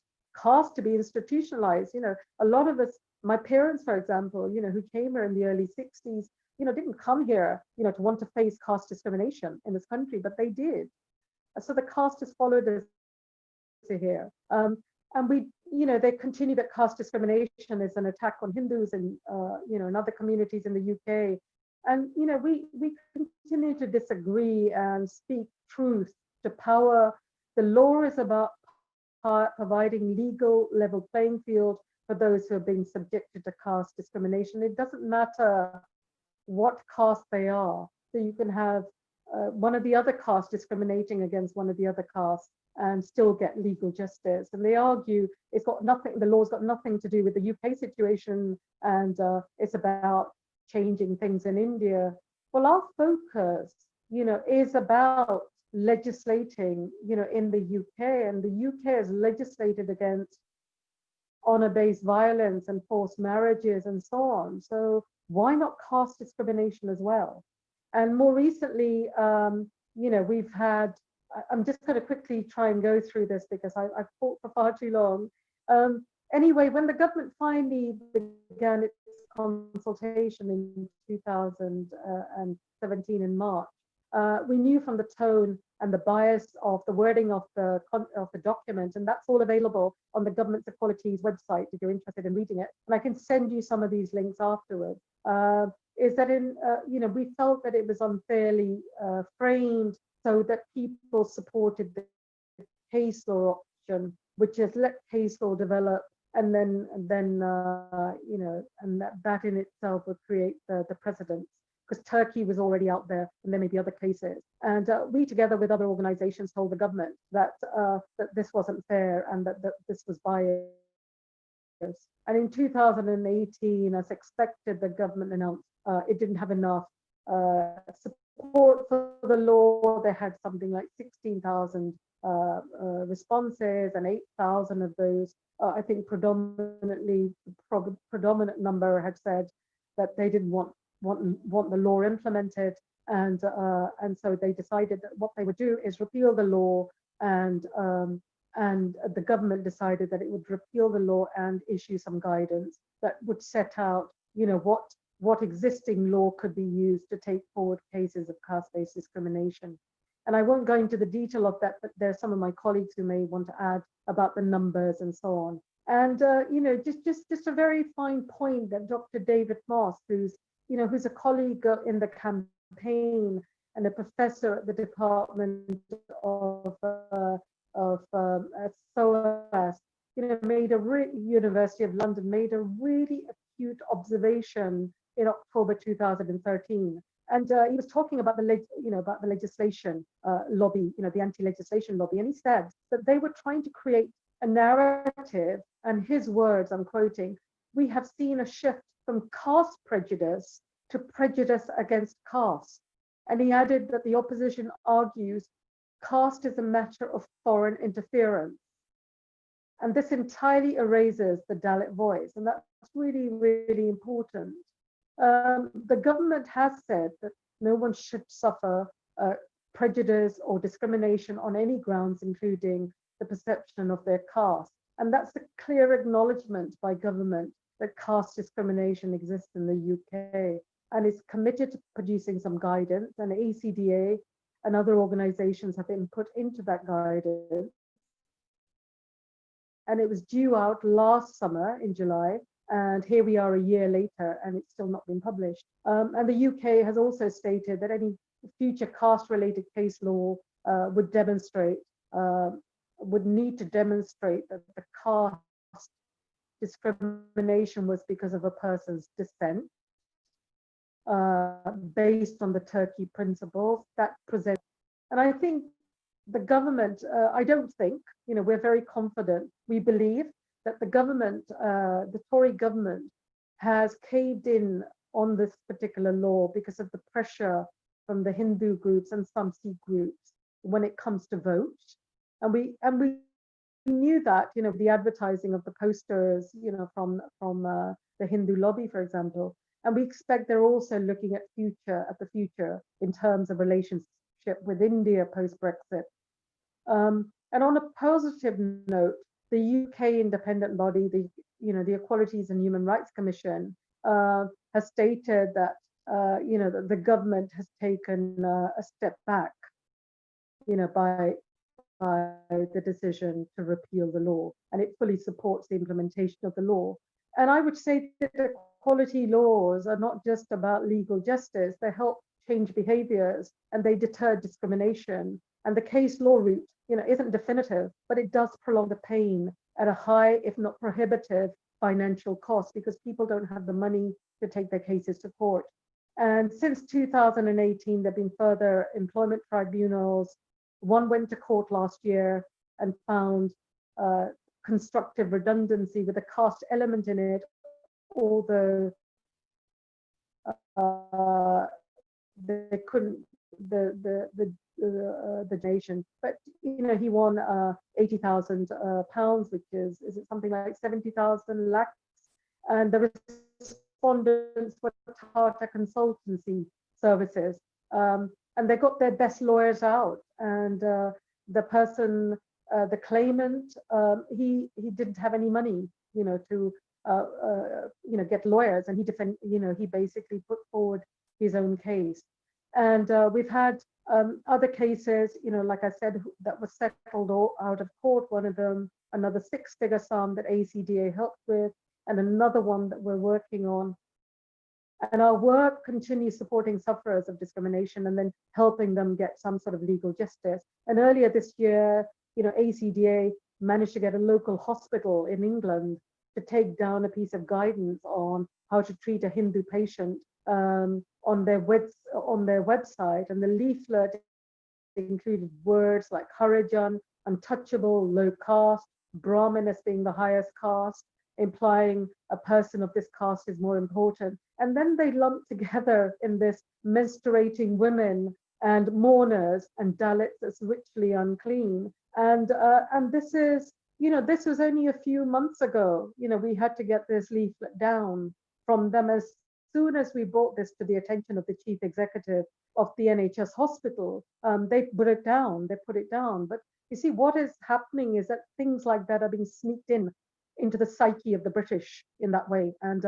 caste to be institutionalized. A lot of us, my parents, for example, who came here in the early 60s, didn't come here, to want to face caste discrimination in this country, but they did. So the caste has followed us here. And they continue that caste discrimination is an attack on Hindus and, and other communities in the UK. And, we continue to disagree and speak truth to power. The law is about providing legal level playing field for those who are being subjected to caste discrimination. It doesn't matter what caste they are. So you can have one of the other caste discriminating against one of the other castes and still get legal justice. And they argue the law's got nothing to do with the UK situation, and it's about changing things in India. Well, our focus, is about legislating, in the UK, and the UK has legislated against honor-based violence and forced marriages and so on. So why not caste discrimination as well? And more recently, we've had, I'm just going to quickly try and go through this because I've talked for far too long. Anyway, when the government finally began its consultation in 2017 in March, we knew from the tone and the bias of the wording of the document, and that's all available on the Government Equality's website if you're interested in reading it. And I can send you some of these links afterwards. Is that we felt that it was unfairly framed so that people supported the case law option, which is let case law develop, and then that in itself would create the precedents, because Turkey was already out there, and there may be other cases. And we, together with other organizations, told the government that this wasn't fair and that this was biased. And in 2018, as expected, the government announced it didn't have enough support for the law. They had something like 16,000 responses, and 8,000 of those, I think predominant number had said that they didn't want the law implemented, and so they decided that what they would do is repeal the law, and the government decided that it would repeal the law and issue some guidance that would set out, what existing law could be used to take forward cases of caste-based discrimination. And I won't go into the detail of that, but there's some of my colleagues who may want to add about the numbers and so on. And just a very fine point that Dr. David Moss, who's a colleague in the campaign and a professor at the Department of SOAS, University of London, made a really acute observation in October 2013. And he was talking about the legislation lobby, the anti-legislation lobby, and he said that they were trying to create a narrative, and his words, I'm quoting, "We have seen a shift from caste prejudice to prejudice against caste." And he added that the opposition argues caste is a matter of foreign interference. And this entirely erases the Dalit voice. And that's really, really important. The government has said that no one should suffer prejudice or discrimination on any grounds, including the perception of their caste. And that's a clear acknowledgement by government that caste discrimination exists in the UK, and is committed to producing some guidance, and ACDA and other organizations have been put into that guidance. And it was due out last summer in July, and here we are a year later and it's still not been published. And the UK has also stated that any future caste-related case law would need to demonstrate that the caste discrimination was because of a person's descent, based on the Turkey principles that present. And I think the government, I don't think, we're very confident. We believe that the government, the Tory government, has caved in on this particular law because of the pressure from the Hindu groups and some Sikh groups when it comes to vote. And we knew that, the advertising of the posters, from the Hindu lobby, for example. And we expect they're also looking at the future in terms of relationship with India post-Brexit. And on a positive note, the UK independent body, the Equalities and Human Rights Commission, has stated that that the government has taken a step back, by the decision to repeal the law, and it fully supports the implementation of the law. And I would say that equality laws are not just about legal justice; they help change behaviours and they deter discrimination. And the case law route, isn't definitive, but it does prolong the pain at a high, if not prohibitive, financial cost, because people don't have the money to take their cases to court. And since 2018, there have been further employment tribunals. One went to court last year and found constructive redundancy with a caste element in it, although they couldn't, the nation, but he won £80,000, which is it something like 70,000 lakhs, and the respondents were Tata Consultancy Services, and they got their best lawyers out, and the person, the claimant, he didn't have any money, to get lawyers, and he basically put forward his own case. And we've had other cases, like I said, that was settled out of court. One of them, another six-figure sum that ACDA helped with, and another one that we're working on. And our work continues supporting sufferers of discrimination and then helping them get some sort of legal justice. And earlier this year, ACDA managed to get a local hospital in England to take down a piece of guidance on how to treat a Hindu patient on their website, and the leaflet included words like Harijan, untouchable, low caste, Brahmin as being the highest caste, implying a person of this caste is more important. And then they lumped together in this menstruating women and mourners and Dalits as ritually unclean. And this is, this was only a few months ago. We had to get this leaflet down from them. As soon as we brought this to the attention of the chief executive of the NHS hospital, they put it down. But you see, what is happening is that things like that are being sneaked into the psyche of the British in that way, and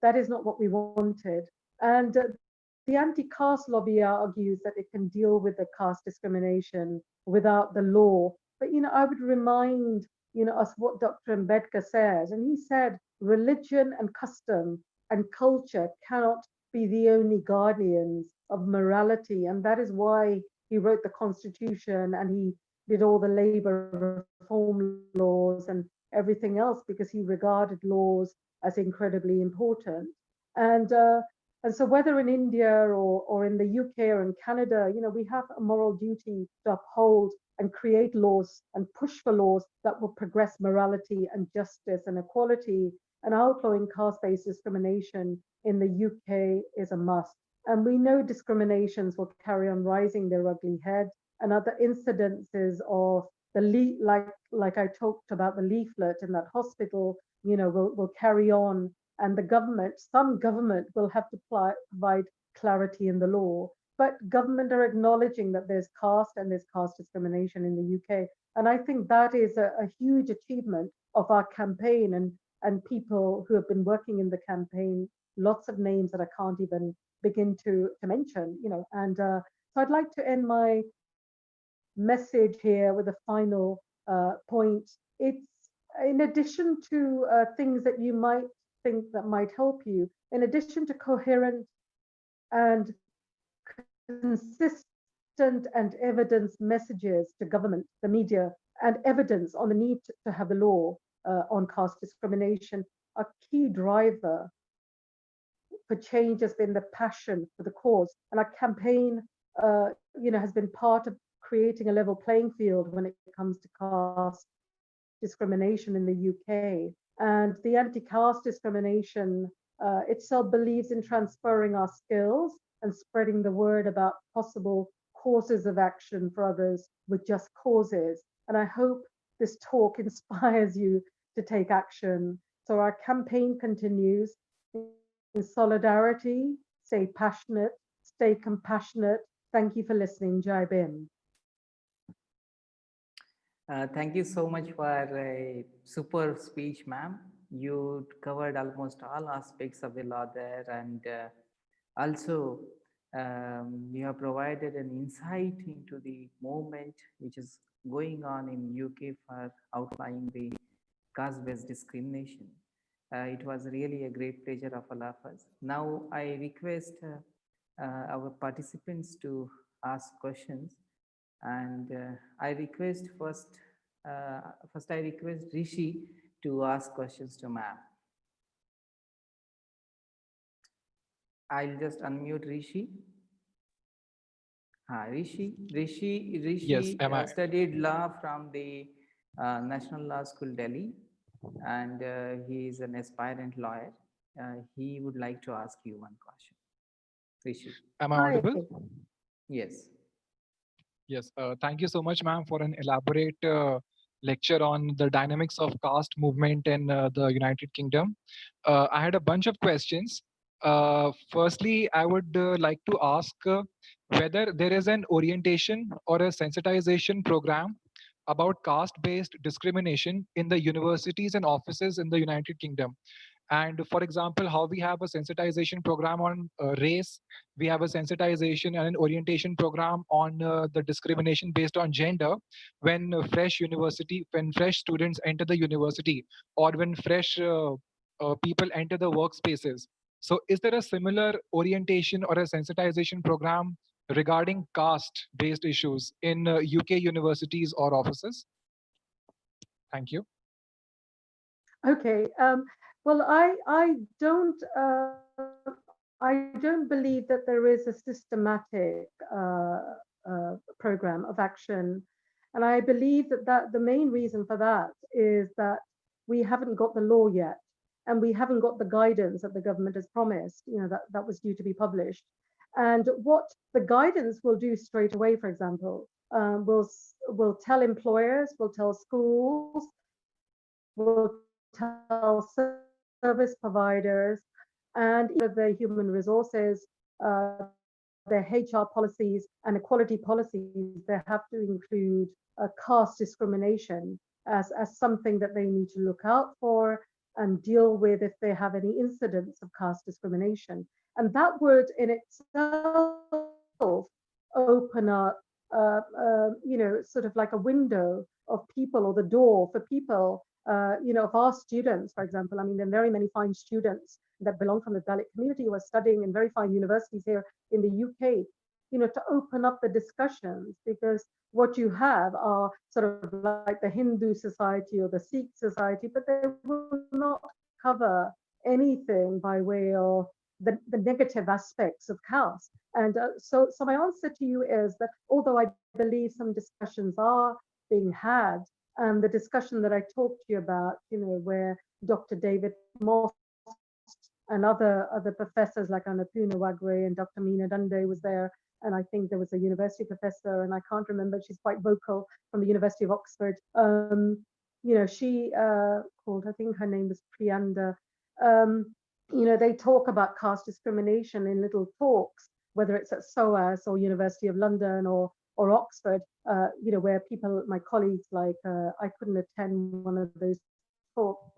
that is not what we wanted. And the anti-caste lobby argues that it can deal with the caste discrimination without the law. But I would remind us what Dr. Ambedkar says, and he said religion and custom and culture cannot be the only guardians of morality, and that is why he wrote the Constitution and he did all the labor reform laws and everything else, because he regarded laws as incredibly important. And so whether in India or in the UK or in Canada, we have a moral duty to uphold and create laws and push for laws that will progress morality and justice and equality. And outlawing caste-based discrimination in the UK is a must. And we know discriminations will carry on rising their ugly head, and other incidences of the like I talked about the leaflet in that hospital, will carry on, and some government will have to provide clarity in the law. But government are acknowledging that there's caste and there's caste discrimination in the UK. And I think that is a huge achievement of our campaign and people who have been working in the campaign, lots of names that I can't even begin to mention, and so I'd like to end my message here with a final point. It's in addition to things that you might think that might help you, in addition to coherent and consistent and evidence messages to government, the media, and evidence on the need to have a law on caste discrimination, a key driver for change has been the passion for the cause. And our campaign, has been part of creating a level playing field when it comes to caste discrimination in the UK. And the anti-caste discrimination itself believes in transferring our skills and spreading the word about possible courses of action for others with just causes. And I hope this talk inspires you to take action. So our campaign continues in solidarity, stay passionate, stay compassionate. Thank you for listening. Jai Bhim. Thank you so much for a super speech, ma'am. You covered almost all aspects of the law there, and also you have provided an insight into the movement which is going on in UK for outlawing the caste-based discrimination. It was really a great pleasure of all of us. Now I request our participants to ask questions, and I request first I request Rishi to ask questions to ma'am. I'll just unmute Rishi. Rishi Yes, am I? studied law from the National Law School, Delhi, and he is an aspirant lawyer. He would like to ask you one question. Rishi. Am I Hi. audible? Yes. Yes. Thank you so much, ma'am, for an elaborate lecture on the dynamics of caste movement in the United Kingdom. I had a bunch of questions. Firstly, I would like to ask whether there is an orientation or a sensitization program about caste-based discrimination in the universities and offices in the United Kingdom. And for example, how we have a sensitization program on race, we have a sensitization and an orientation program on the discrimination based on gender when fresh students enter the university, or when fresh people enter the workspaces. So is there a similar orientation or a sensitization program regarding caste-based issues in UK universities or offices? Thank you. Okay. Well, I don't believe that there is a systematic program of action, and I believe that the main reason for that is that we haven't got the law yet, and we haven't got the guidance that the government has promised. That was due to be published, and what the guidance will do straight away, for example, will tell employers, will tell schools, will tell service providers, and the human resources, their HR policies and equality policies, they have to include caste discrimination as something that they need to look out for and deal with if they have any incidents of caste discrimination. And that would in itself open up, sort of like a window of people, or the door for people, of our students, for example. I mean, there are very many fine students that belong from the Dalit community who are studying in very fine universities here in the UK, to open up the discussions, because what you have are sort of like the Hindu society or the Sikh society, but they will not cover anything by way of the negative aspects of caste. And so my answer to you is that although I believe some discussions are being had, and the discussion that I talked to you about, where Dr. David Moss and other professors like Annapurna Wagre and Dr. Meena Dande was there, and I think there was a university professor, and I can't remember, she's quite vocal, from the University of Oxford. She called, I think her name was Priyanda. They talk about caste discrimination in little talks, whether it's at SOAS or University of London or Oxford, where people, my colleagues, like I couldn't attend one of those talks,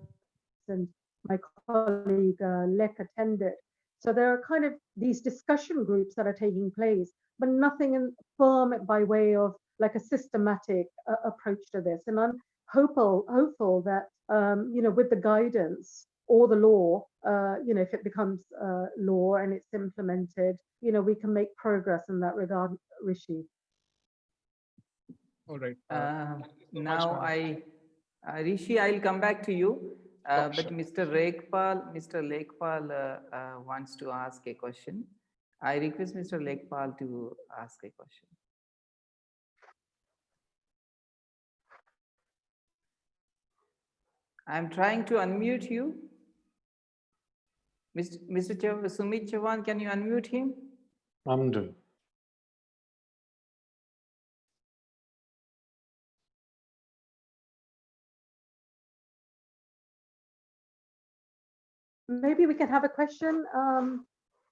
and my colleague Lek attended. So there are kind of these discussion groups that are taking place, but nothing firm by way of like a systematic approach to this. And I'm hopeful that, with the guidance or the law, if it becomes law and it's implemented, we can make progress in that regard, Rishi. All right. Now Rishi, I'll come back to you. But Sure. Mr. Lekpal wants to ask a question. I request Mr. Lekpal to ask a question. I'm trying to unmute you. Mr. Sumit Chavan, can you unmute him? I'm doing. Maybe we can have a question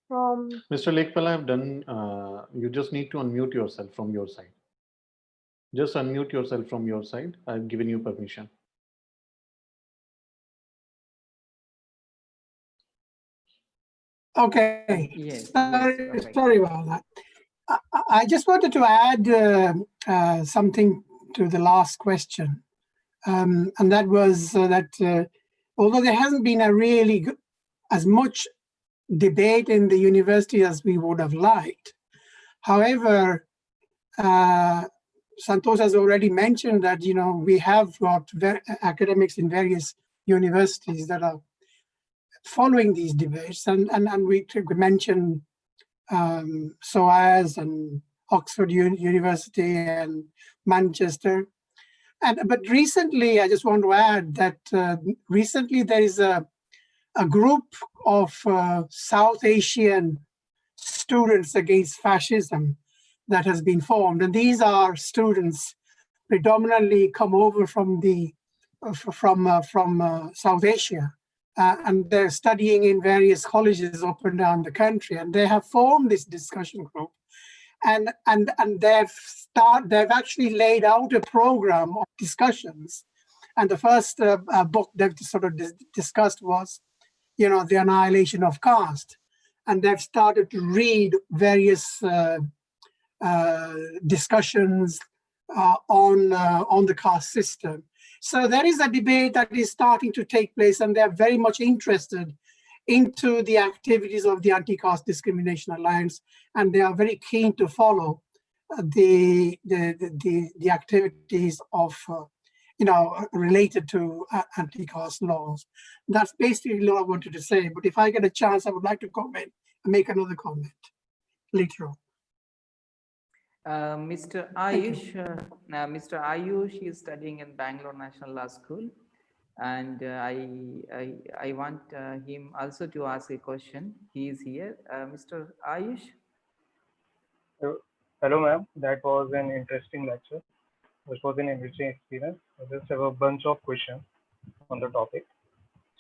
from Mr. Lekpal, I've done, you just need to unmute yourself from your side. Just unmute yourself from your side. I've given you permission. Okay. Yes. Sorry about that. I just wanted to add something to the last question. And that was that although there hasn't been as much debate in the university as we would have liked, however, Santosh has already mentioned that, we have got academics in various universities that are following these debates, and we mentioned SOAS and Oxford University and Manchester. But recently, I just want to add that recently there is a group of South Asian students against fascism that has been formed, and these are students predominantly come over from South Asia. And they're studying in various colleges up and down the country, and they have formed this discussion group, and they've actually laid out a program of discussions. And the first book they've sort of discussed was, the annihilation of caste, and they've started to read various discussions on the caste system. So there is a debate that is starting to take place, and they're very much interested into the activities of the Anti-Caste Discrimination Alliance, and they are very keen to follow the activities of related to anti-caste laws. That's basically all I wanted to say. But if I get a chance, I would like to comment and make another comment later on. Mr. Ayush is studying in Bangalore National Law School, and I want him also to ask a question. He is here. Mr. Ayush. Hello, ma'am. That was an interesting lecture. It was an enriching experience. I just have a bunch of questions on the topic.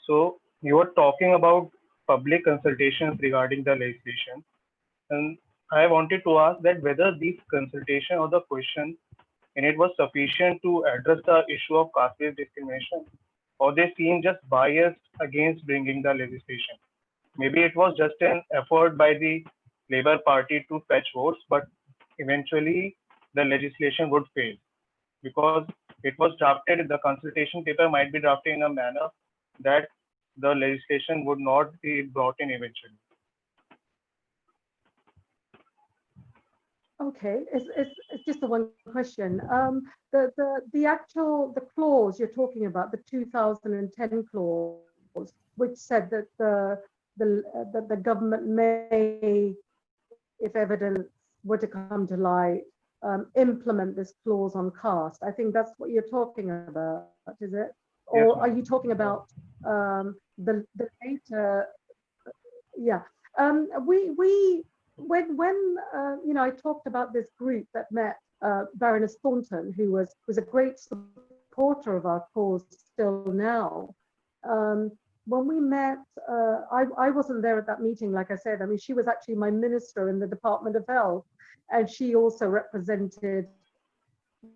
So you were talking about public consultations regarding the legislation, and I wanted to ask that whether these consultation or the question in it was sufficient to address the issue of caste-based discrimination, or they seem just biased against bringing the legislation. Maybe it was just an effort by the Labour Party to fetch votes, but eventually the legislation would fail because it was drafted, the consultation paper might be drafted in a manner that the legislation would not be brought in eventually. Okay, it's just the one question. The clause you're talking about, the 2010 clause, which said that the government may, if evidence were to come to light, implement this clause on caste. I think that's what you're talking about, is it? Or Yes, are you talking about the later? Yeah. When you know, I talked about this group that met Baroness Thornton, who was a great supporter of our cause still now. When we met, I wasn't there at that meeting, like I said. I mean, she was actually my minister in the Department of Health, and she also represented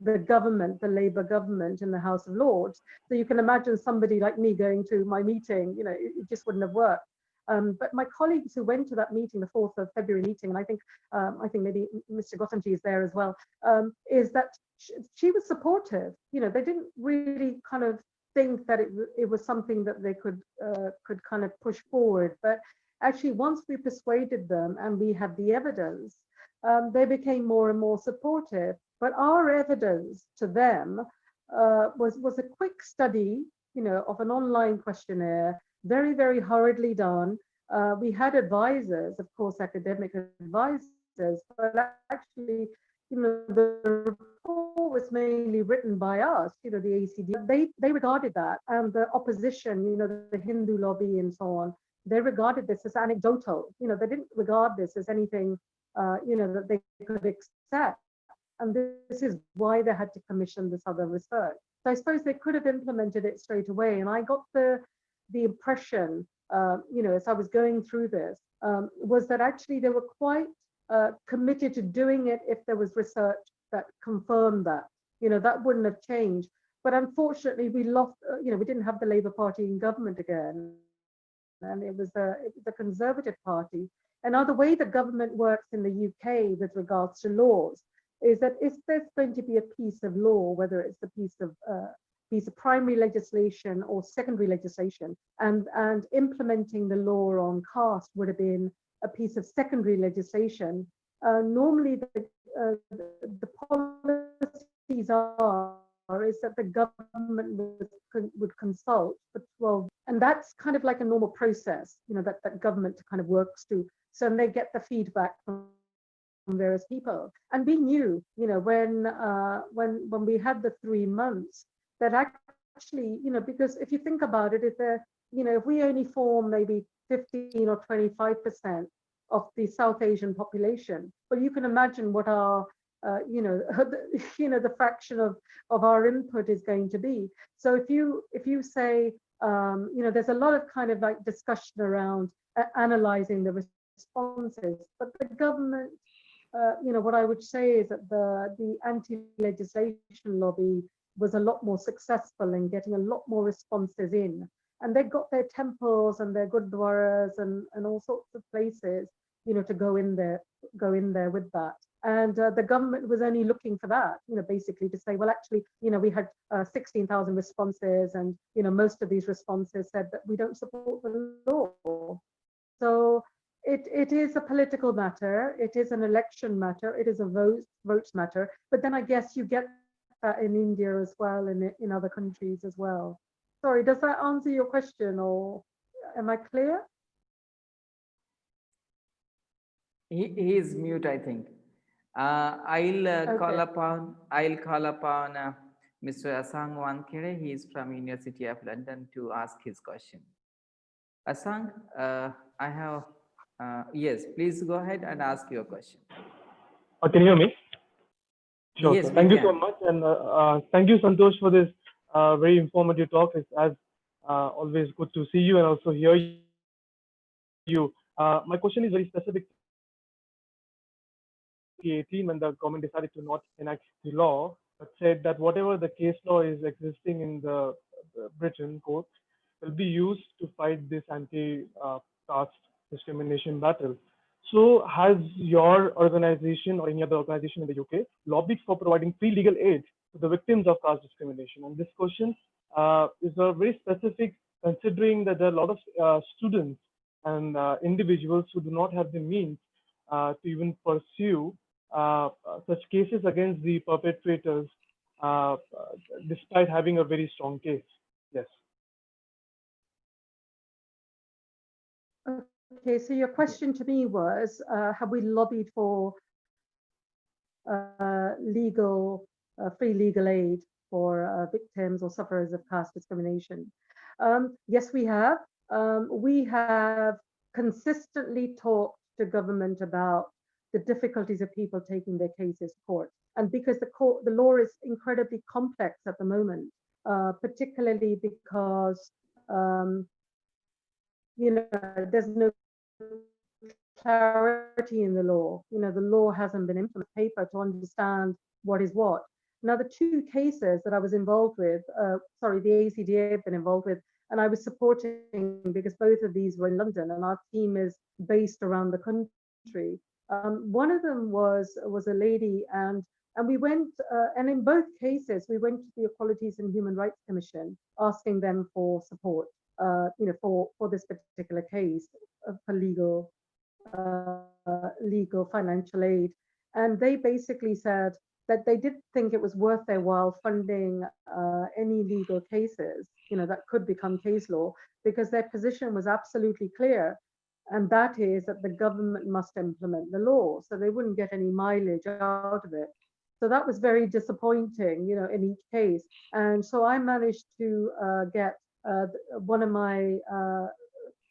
the government, the Labour government in the House of Lords. So you can imagine somebody like me going to my meeting, you know, it just wouldn't have worked. But my colleagues who went to that meeting, the 4th of February meeting, and I think maybe Mr. Gothamji is there as well, is that she was supportive. You know, they didn't really kind of think that it was something that they could kind of push forward. But actually, once we persuaded them and we had the evidence, they became more and more supportive. But our evidence to them was a quick study, you know, of an online questionnaire, very, very hurriedly done. We had advisors, of course, academic advisors, but actually, you know, the report was mainly written by us, you know, the ACD. They regarded that, and the opposition, you know, the Hindu lobby and so on, they regarded this as anecdotal. You know, they didn't regard this as anything, you know, that they could accept. And this is why they had to commission this other research. So I suppose they could have implemented it straight away. And I got the impression, you know, as I was going through this, was that actually they were quite committed to doing it if there was research that confirmed that. You know, that wouldn't have changed. But unfortunately, we lost, you know, we didn't have the Labour Party in government again. And it was a Conservative Party. And now the way the government works in the UK with regards to laws is that if there's going to be a piece of law, whether it's a piece of primary legislation or secondary legislation, and implementing the law on caste would have been a piece of secondary legislation, normally the policies is that the government would consult for 12, and that's kind of like a normal process, you know, that government kind of works through. So they get the feedback from various people. And we knew, you know, when we had the 3 months, that actually, you know, because if you think about it, if we only form maybe 15 or 25% of the South Asian population, well, you can imagine what our the fraction of our input is going to be. So if you say, there's a lot of kind of like discussion around analyzing the responses, but the government, what I would say is that the anti-legislation lobby was a lot more successful in getting a lot more responses in, and they got their temples and their gurdwaras and all sorts of places, to go in there with that. And the government was only looking for that, basically to say, well, actually, we had 16,000 responses, and most of these responses said that we don't support the law. So it is a political matter, it is an election matter, it is a votes matter. But then I guess you get that in India as well, and in other countries as well. Sorry, does that answer your question, or am I clear? He is mute, I think. I'll call upon Mr. Asang Wankere. He is from University of London to ask his question. Asang, I have yes. Please go ahead and ask your question. Can you hear me? Sure. Yes, Thank you so much, and thank you, Santosh, for this very informative talk. It's as always good to see you and also hear you. My question is very specific. 2018, when the government decided to not enact the law, but said that whatever the case law is existing in the Britain court will be used to fight this anti-caste discrimination battle. So has your organization or any other organization in the UK lobbied for providing free legal aid to the victims of caste discrimination? And this question is very specific, considering that there are a lot of students and individuals who do not have the means to even pursue such cases against the perpetrators, despite having a very strong case. Yes. Okay, so your question to me was, have we lobbied for free legal aid for victims or sufferers of caste discrimination? Yes, we have. We have consistently talked to government about the difficulties of people taking their cases to court. And because the law is incredibly complex at the moment, particularly because there's no clarity in the law. The law hasn't been implemented on paper to understand what is what. Now, the two cases that I was involved with, the ACDA have been involved with, and I was supporting because both of these were in London, and our team is based around the country. One of them was a lady, and we went, and in both cases, we went to the Equalities and Human Rights Commission, asking them for support, for this particular case, for legal financial aid. And they basically said that they didn't think it was worth their while funding any legal cases, that could become case law, because their position was absolutely clear. And that is that the government must implement the law. So they wouldn't get any mileage out of it. So that was very disappointing, in each case. And so I managed to get one of my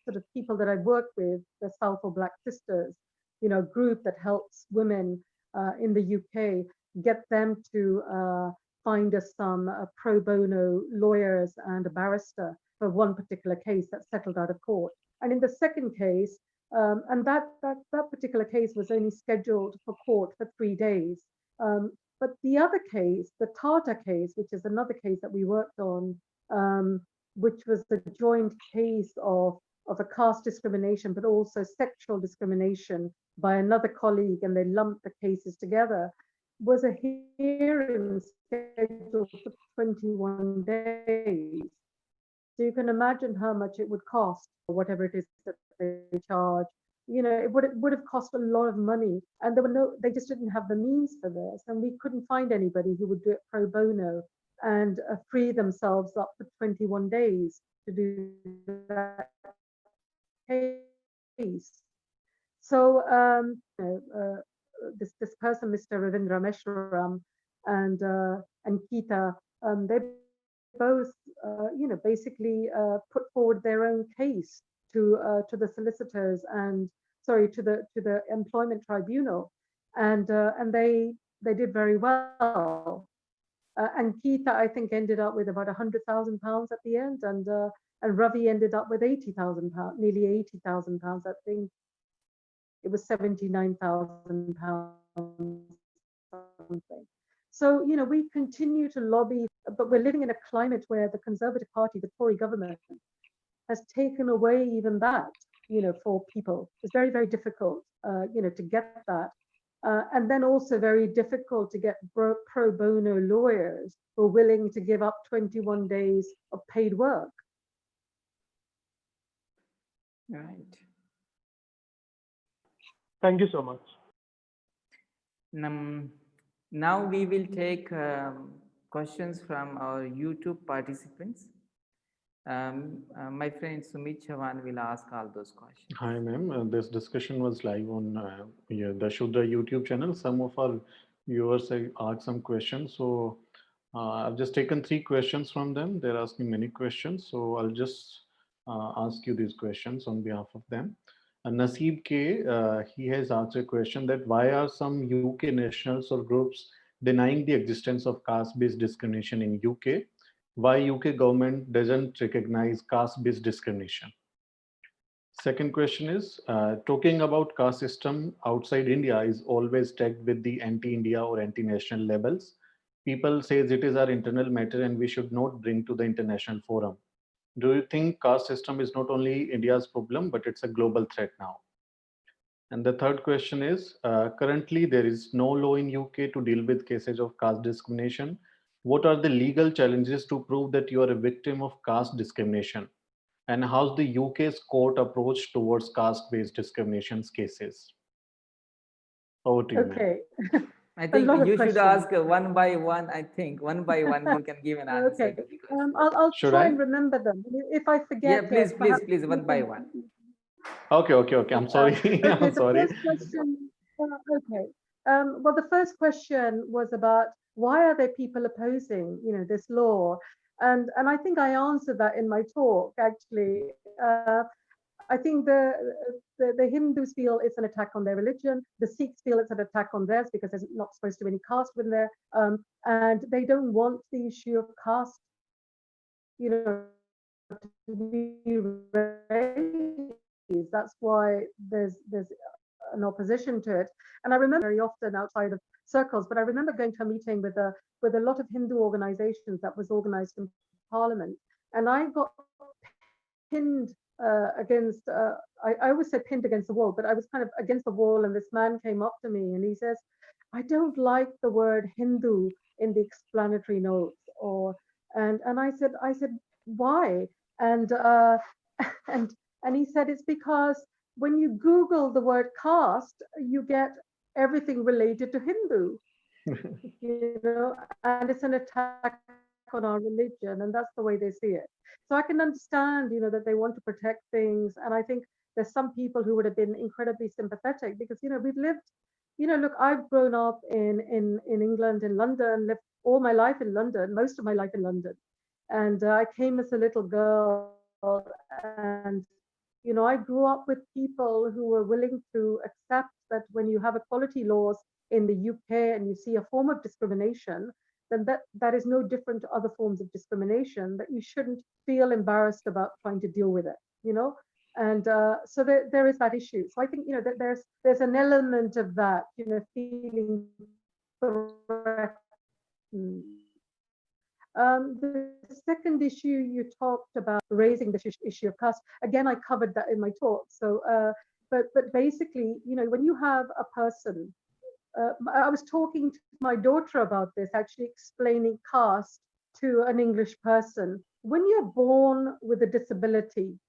sort of people that I work with, the South or Black Sisters, group that helps women in the UK, get them to find us some pro bono lawyers and a barrister for one particular case that settled out of court. And in the second case, and that particular case was only scheduled for court for 3 days. But the other case, the Tata case, which is another case that we worked on, which was the joint case of a caste discrimination, but also sexual discrimination by another colleague, and they lumped the cases together, was a hearing scheduled for 21 days. So you can imagine how much it would cost, or whatever it is that they charge. It would have cost a lot of money, and they just didn't have the means for this, and we couldn't find anybody who would do it pro bono and free themselves up for 21 days to do that case. So this person, Mr. Ravindra Meshram and Geeta, they both basically put forward their own case to the solicitors and to the employment tribunal, and they did very well. And Geeta, I think, ended up with about £100,000 at the end, and Ravi ended up with £80,000, nearly £80,000. I think it was £79,000 something. So we continue to lobby, but we're living in a climate where the Conservative Party, the Tory government, has taken away even that, for people. It's very, very difficult, to get that. And then also very difficult to get pro bono lawyers who are willing to give up 21 days of paid work. Right. Thank you so much. Now we will take questions from our YouTube participants. My friend Sumit Chavan will ask all those questions. Hi, ma'am. This discussion was live on the Shudra YouTube channel. Some of our viewers asked some questions. So I've just taken 3 questions from them. They're asking many questions. So I'll just ask you these questions on behalf of them. Naseeb K, he has asked a question that why are some UK nationals or groups denying the existence of caste-based discrimination in UK? Why UK government doesn't recognize caste-based discrimination? Second question is, talking about caste system outside India is always tagged with the anti-India or anti-national labels. People say it is our internal matter and we should not bring to the international forum. Do you think caste system is not only India's problem, but it's a global threat now? And the third question is, currently there is no law in UK to deal with cases of caste discrimination. What are the legal challenges to prove that you are a victim of caste discrimination? And how's the UK's court approach towards caste-based discrimination cases? Over to you, Okay. I think you should ask one by one. I think one by one you can give an answer. Okay. I'll try and remember them. If I forget, yeah, please, one by one. Okay. I'm sorry. Okay, I'm the sorry. first question, okay. Well, the first question was about why are there people opposing, this law? And I think I answered that in my talk, actually. I think the Hindus feel it's an attack on their religion. The Sikhs feel it's an attack on theirs because there's not supposed to be any caste in there. And they don't want the issue of caste, to be raised. That's why there's an opposition to it. And I remember very often outside of circles, but I remember going to a meeting with a lot of Hindu organizations that was organized in Parliament, and I got pinned against. I always say pinned against the wall, but I was kind of against the wall, and this man came up to me and he says, "I don't like the word Hindu in the explanatory notes," and I said, why? And and he said it's because when you Google the word caste, you get everything related to Hindu, and it's an attack on our religion, and that's the way they see it. So I can understand, that they want to protect things, and I think there's some people who would have been incredibly sympathetic because, we've lived, look, I've grown up in England, in London, lived all my life in London, most of my life in London, and I came as a little girl, and I grew up with people who were willing to accept that when you have equality laws in the UK and you see a form of discrimination, then that is no different to other forms of discrimination, that you shouldn't feel embarrassed about trying to deal with it, and so there is that issue. So I think, that there's an element of that, feeling threatened. The second issue you talked about, raising the issue of caste. Again, I covered that in my talk. So, but basically, when you have a person, I was talking to my daughter about this, actually explaining caste to an English person. When you're born with a disability,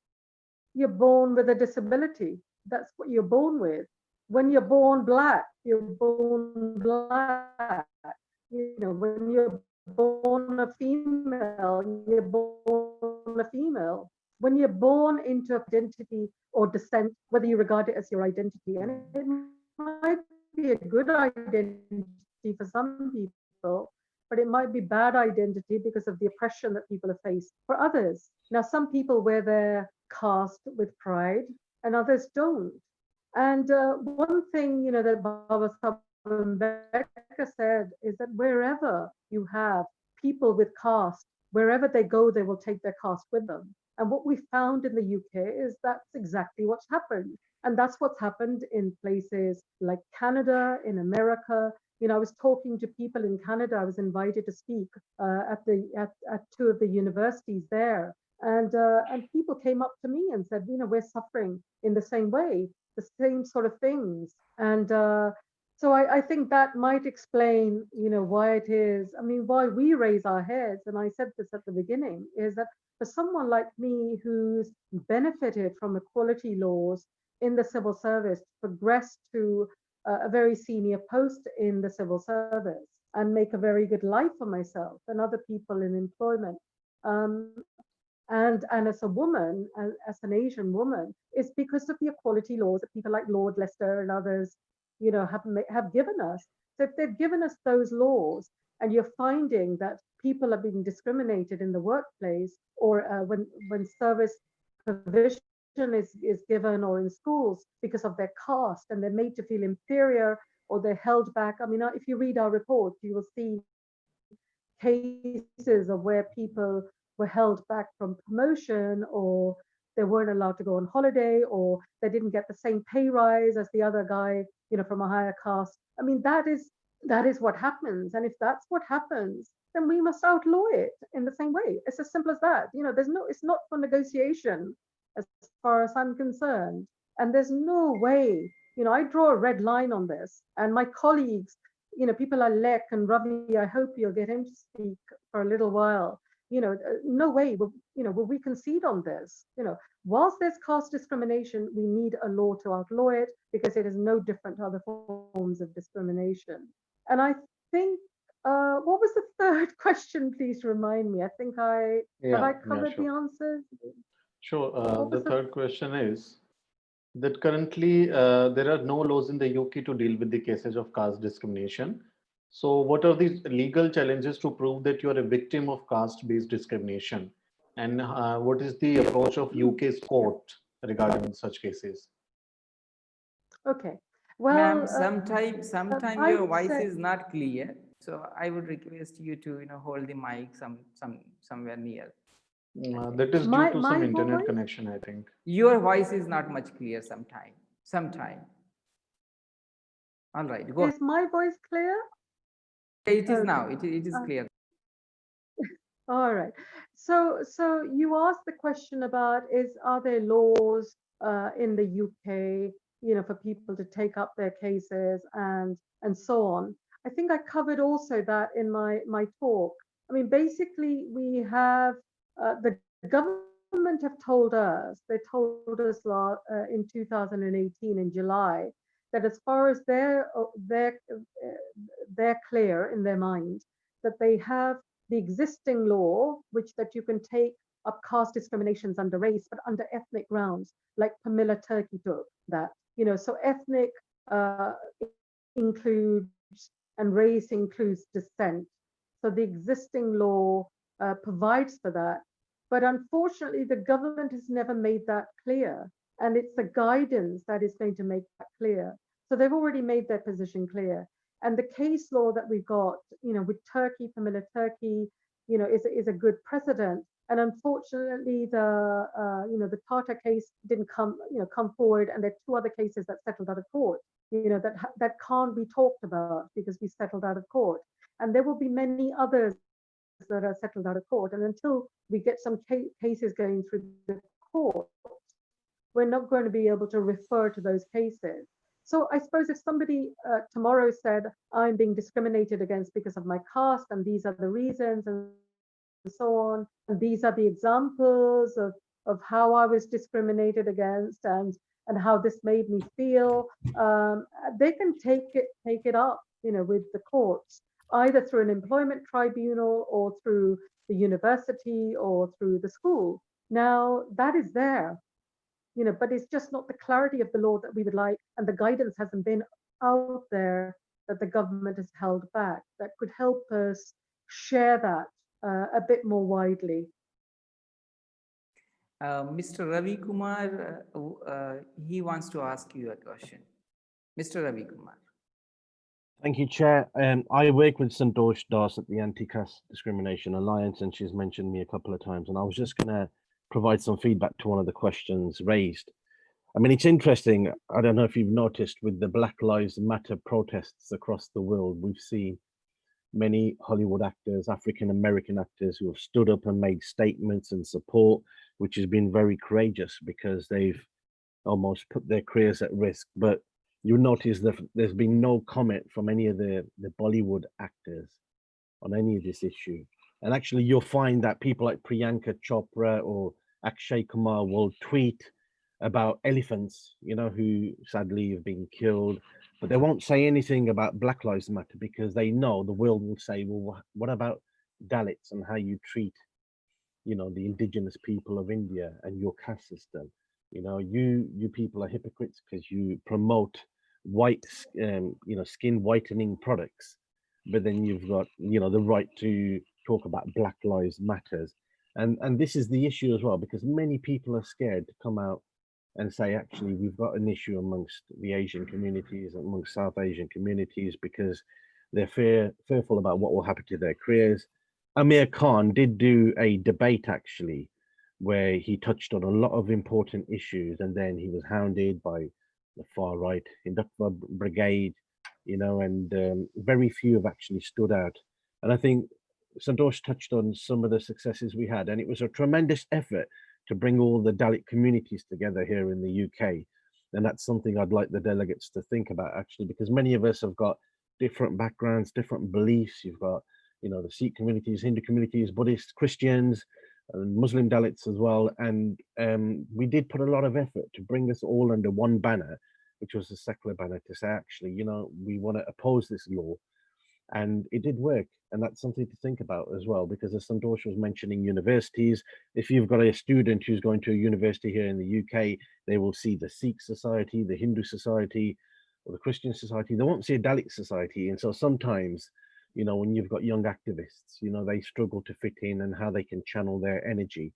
you're born with a disability. That's what you're born with. When you're born black, you're born black. When you're born a female, you're born a female. When you're born into identity or descent, whether you regard it as your identity, and it might be a good identity for some people, but it might be bad identity because of the oppression that people have faced for others. Now, some people wear their caste with pride and others don't. And one thing, that Baba Ambedkar said is that wherever you have people with caste, wherever they go, they will take their caste with them. And what we found in the UK is that's exactly what's happened. And that's what's happened in places like Canada, in America. I was talking to people in Canada. I was invited to speak at two of the universities there. And people came up to me and said, we're suffering in the same way, the same sort of things. And so I think that might explain, why it is, why we raise our heads. And I said this at the beginning, is that for someone like me who's benefited from equality laws in the civil service, progressed to a very senior post in the civil service and make a very good life for myself and other people in employment. And as a woman, as an Asian woman, it's because of the equality laws that people like Lord Lester and others, have given us. So if they've given us those laws, and you're finding that people are being discriminated in the workplace, or when service provision is given, or in schools because of their caste, and they're made to feel inferior, or they're held back. If you read our report, you will see cases of where people were held back from promotion, or they weren't allowed to go on holiday, or they didn't get the same pay rise as the other guy, from a higher caste. That is what happens. And if that's what happens, then we must outlaw it in the same way. It's as simple as that. It's not for negotiation as far as I'm concerned. And there's no way, I draw a red line on this. And my colleagues, people like Lek and Ravi, I hope you'll get him to speak for a little while. No way will we concede on this. Whilst there's caste discrimination, we need a law to outlaw it, because it is no different to other forms of discrimination. And I think, what was the third question? Please remind me. I think have I covered the answers? Sure. The third question is, that currently there are no laws in the UK to deal with the cases of caste discrimination. So what are the legal challenges to prove that you are a victim of caste-based discrimination? And what is the approach of UK's court regarding such cases? Okay. Ma'am, Well, sometime I your would voice say, is not clear. So I would request you to, hold the mic somewhere near. That is due to some my internet voice, connection, I think. Your voice is not much clear sometime. All right, go ahead. is my voice clear? It is Okay. now, it is clear. All right. So you asked the question about are there laws in the UK, for people to take up their cases and so on. I think I covered also that in my talk. I mean, basically, we have the government have told us. They told us in 2018 in July that as far as they're clear in their mind that they have the existing law, which that you can take up caste discriminations under race, but under ethnic grounds, like Pamela Turkey took that. So ethnic uh, includes and race includes descent. So the existing law provides for that. But unfortunately, the government has never made that clear. And it's the guidance that is going to make that clear. So they've already made their position clear. And the case law that we got, with Turkey, Pamela Turkey, is a good precedent. And unfortunately, the Tata case didn't come forward, and there are two other cases that settled out of court, that can't be talked about because we settled out of court. And there will be many others that are settled out of court. And until we get some cases going through the court, we're not going to be able to refer to those cases. So I suppose if somebody tomorrow said, I'm being discriminated against because of my caste, and these are the reasons, and so on, and these are the examples of how I was discriminated against, and how this made me feel, they can take it up, with the courts, either through an employment tribunal or through the university or through the school. Now that is there, but it's just not the clarity of the law that we would like, and the guidance hasn't been out there that the government has held back that could help us share that a bit more widely. Mr. Ravi Kumar, he wants to ask you a question. Mr. Ravi Kumar. Thank you, Chair. I work with Santosh Das at the Anti-Caste Discrimination Alliance, and she's mentioned me a couple of times. And I was just going to provide some feedback to one of the questions raised. I mean, it's interesting. I don't know if you've noticed with the Black Lives Matter protests across the world, we've seen many Hollywood actors, African-American actors who have stood up and made statements and support, which has been very courageous because they've almost put their careers at risk. But you'll notice that there's been no comment from any of the Bollywood actors on any of this issue. And actually, you'll find that people like Priyanka Chopra or Akshay Kumar will tweet about elephants, who sadly have been killed, but they won't say anything about Black Lives Matter because they know the world will say, well, what about Dalits and how you treat, the indigenous people of India and your caste system? You people are hypocrites because you promote white, skin whitening products, but then you've got, the right to talk about Black Lives Matters. And this is the issue as well, because many people are scared to come out and say, actually, we've got an issue amongst the Asian communities, amongst South Asian communities, because they're fearful about what will happen to their careers. Amir Khan did do a debate, actually, where he touched on a lot of important issues, and then he was hounded by the far right Hindutva brigade, and very few have actually stood out. And I think Santosh touched on some of the successes we had, and it was a tremendous effort to bring all the Dalit communities together here in the UK. And that's something I'd like the delegates to think about, actually, because many of us have got different backgrounds, different beliefs. You've got, the Sikh communities, Hindu communities, Buddhists, Christians, and Muslim Dalits as well. And we did put a lot of effort to bring us all under one banner, which was a secular banner, to say, actually, we want to oppose this law. And it did work. And that's something to think about as well, because as Santosh was mentioning universities, if you've got a student who's going to a university here in the UK, they will see the Sikh society, the Hindu society, or the Christian society. They won't see a Dalit society. And so sometimes, you know, when you've got young activists, you know, they struggle to fit in and how they can channel their energy.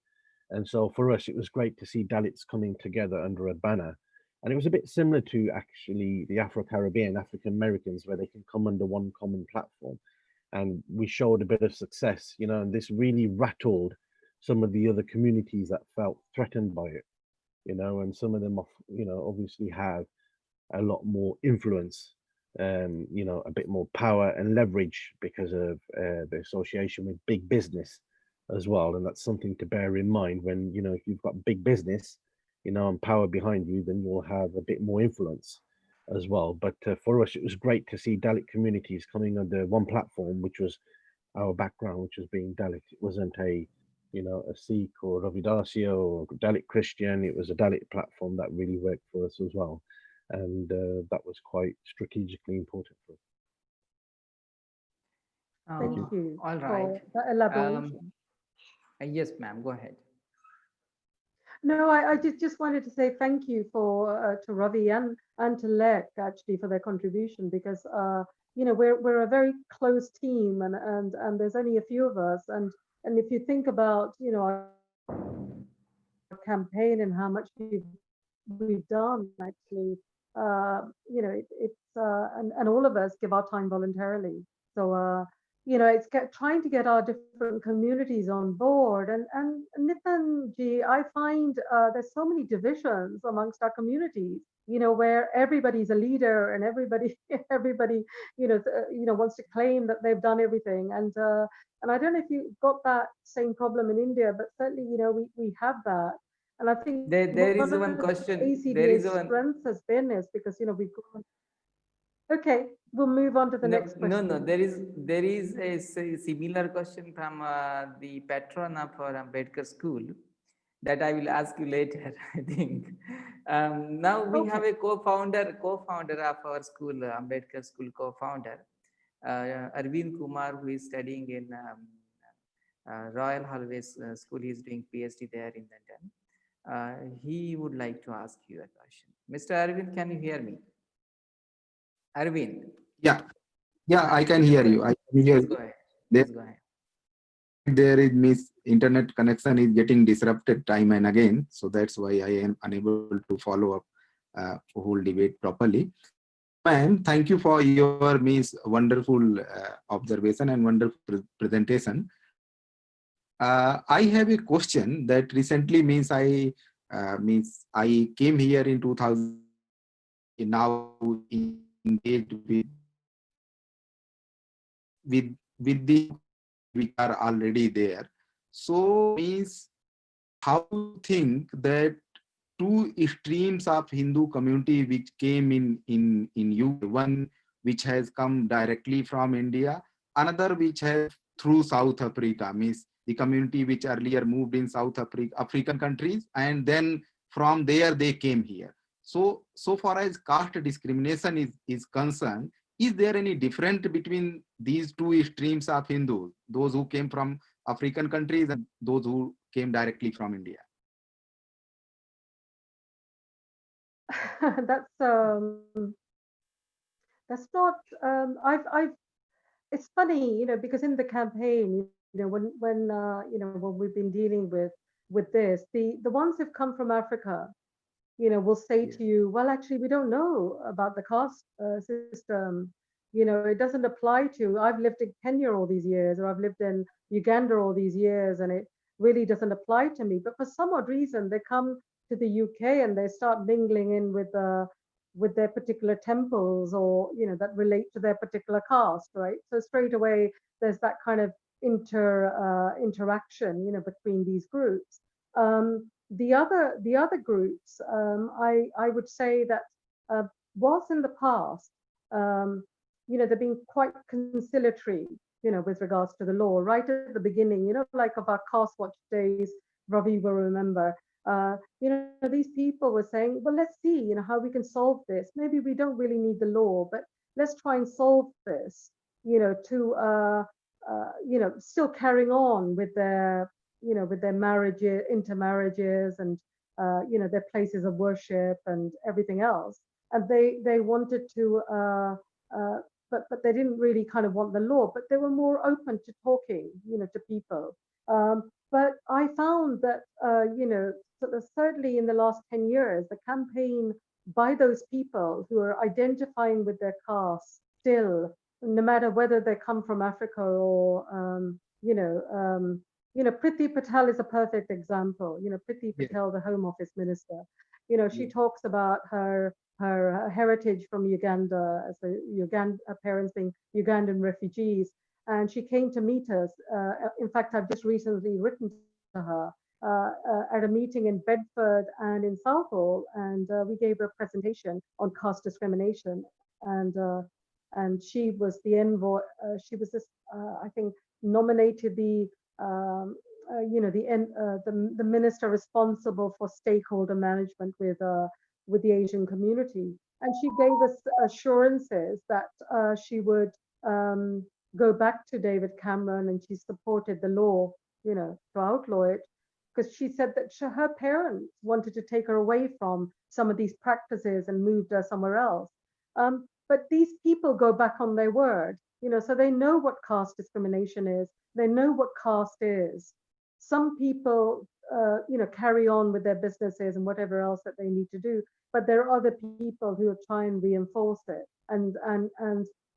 And so for us, it was great to see Dalits coming together under a banner. And it was a bit similar to actually the Afro-Caribbean, African Americans, where they can come under one common platform. And we showed a bit of success, you know, and this really rattled some of the other communities that felt threatened by it, you know, and some of them, you know, obviously have a lot more influence, you know, a bit more power and leverage because of the association with big business as well. And that's something to bear in mind when, you know, if you've got big business, you know, and power behind you, then you'll have a bit more influence as well. But for us, it was great to see Dalit communities coming under one platform, which was our background, which was being Dalit. It wasn't a, you know, a Sikh or Ravidasya or Dalit Christian. It was a Dalit platform that really worked for us as well. And that was quite strategically important for us. Thank you All for right. that elaboration. Yes, ma'am, go ahead. No, I just wanted to say thank you for to Ravi and to Lek actually for their contribution, because you know, we're a very close team, and there's only a few of us, and if you think about, you know, our campaign and how much we've done actually, you know, and all of us give our time voluntarily. So you know, it's trying to get our different communities on board. And Nitin ji, I find there's so many divisions amongst our communities, you know, where everybody's a leader and everybody you know, wants to claim that they've done everything. And I don't know if you got that same problem in India, but certainly, you know, we have that. And I think There is one one of question. There is ACDA's one. strengths has been is because, you know, we've gone. Okay, we'll move on to the next question. No. There is a similar question from the patron of our Ambedkar School that I will ask you later. I think. Now we have a co-founder of our school, Ambedkar School co-founder, Arvind Kumar, who is studying in Royal Holloway School. He is doing PhD there in London. He would like to ask you a question. Mr. Arvind, can you hear me? Arvind. Yeah, I can hear you. I can hear Please go you. ahead. There, Please go ahead. there is internet connection is getting disrupted time and again, so that's why I am unable to follow up whole debate properly. Ma'am, thank you for your wonderful observation and wonderful presentation. I have a question that recently I came here in 2000, now engaged with the which are already there. So means how you think that two streams of Hindu community which came in UK, one which has come directly from India, another which has through South Africa, means the community which earlier moved in African countries, and then from there they came here. So far as caste discrimination is concerned, is there any difference between these two streams of Hindus, those who came from African countries and those who came directly from India? That's not I've it's funny, you know, because in the campaign, you know, when you know, when we've been dealing with this, the ones who've come from Africa, you know, will say to you, well, actually, we don't know about the caste system. You know, it doesn't apply to, I've lived in Kenya all these years, or I've lived in Uganda all these years, and it really doesn't apply to me. But for some odd reason, they come to the UK and they start mingling in with their particular temples, or, you know, that relate to their particular caste, right? So straight away, there's that kind of interaction, you know, between these groups. The other groups, I would say that whilst in the past, you know, they've been quite conciliatory, you know, with regards to the law, right at the beginning, you know, like of our caste watch days, Ravi will remember. You know, these people were saying, well, let's see, you know, how we can solve this. Maybe we don't really need the law, but let's try and solve this. to still carrying on with their, with their marriages, intermarriages, and their places of worship and everything else. And they wanted to, but they didn't really kind of want the law, but they were more open to talking, to people. But I found that, certainly in the last 10 years, the campaign by those people who are identifying with their caste still, no matter whether they come from Africa or, Priti Patel is a perfect example. Priti Patel, the Home Office Minister, she talks about her heritage from Uganda, as her parents being Ugandan refugees. And she came to meet us. In fact, I've just recently written to her at a meeting in Bedford and in Southall, and we gave her a presentation on caste discrimination. And she was the envoy. She was this, I think, nominated the the minister responsible for stakeholder management with the Asian community. And she gave us assurances that she would go back to David Cameron, and she supported the law, to outlaw it, because she said that her parents wanted to take her away from some of these practices and moved her somewhere else. But these people go back on their word, so they know what caste discrimination is. They know what caste is. Some people, carry on with their businesses and whatever else that they need to do, but there are other people who try and reinforce it and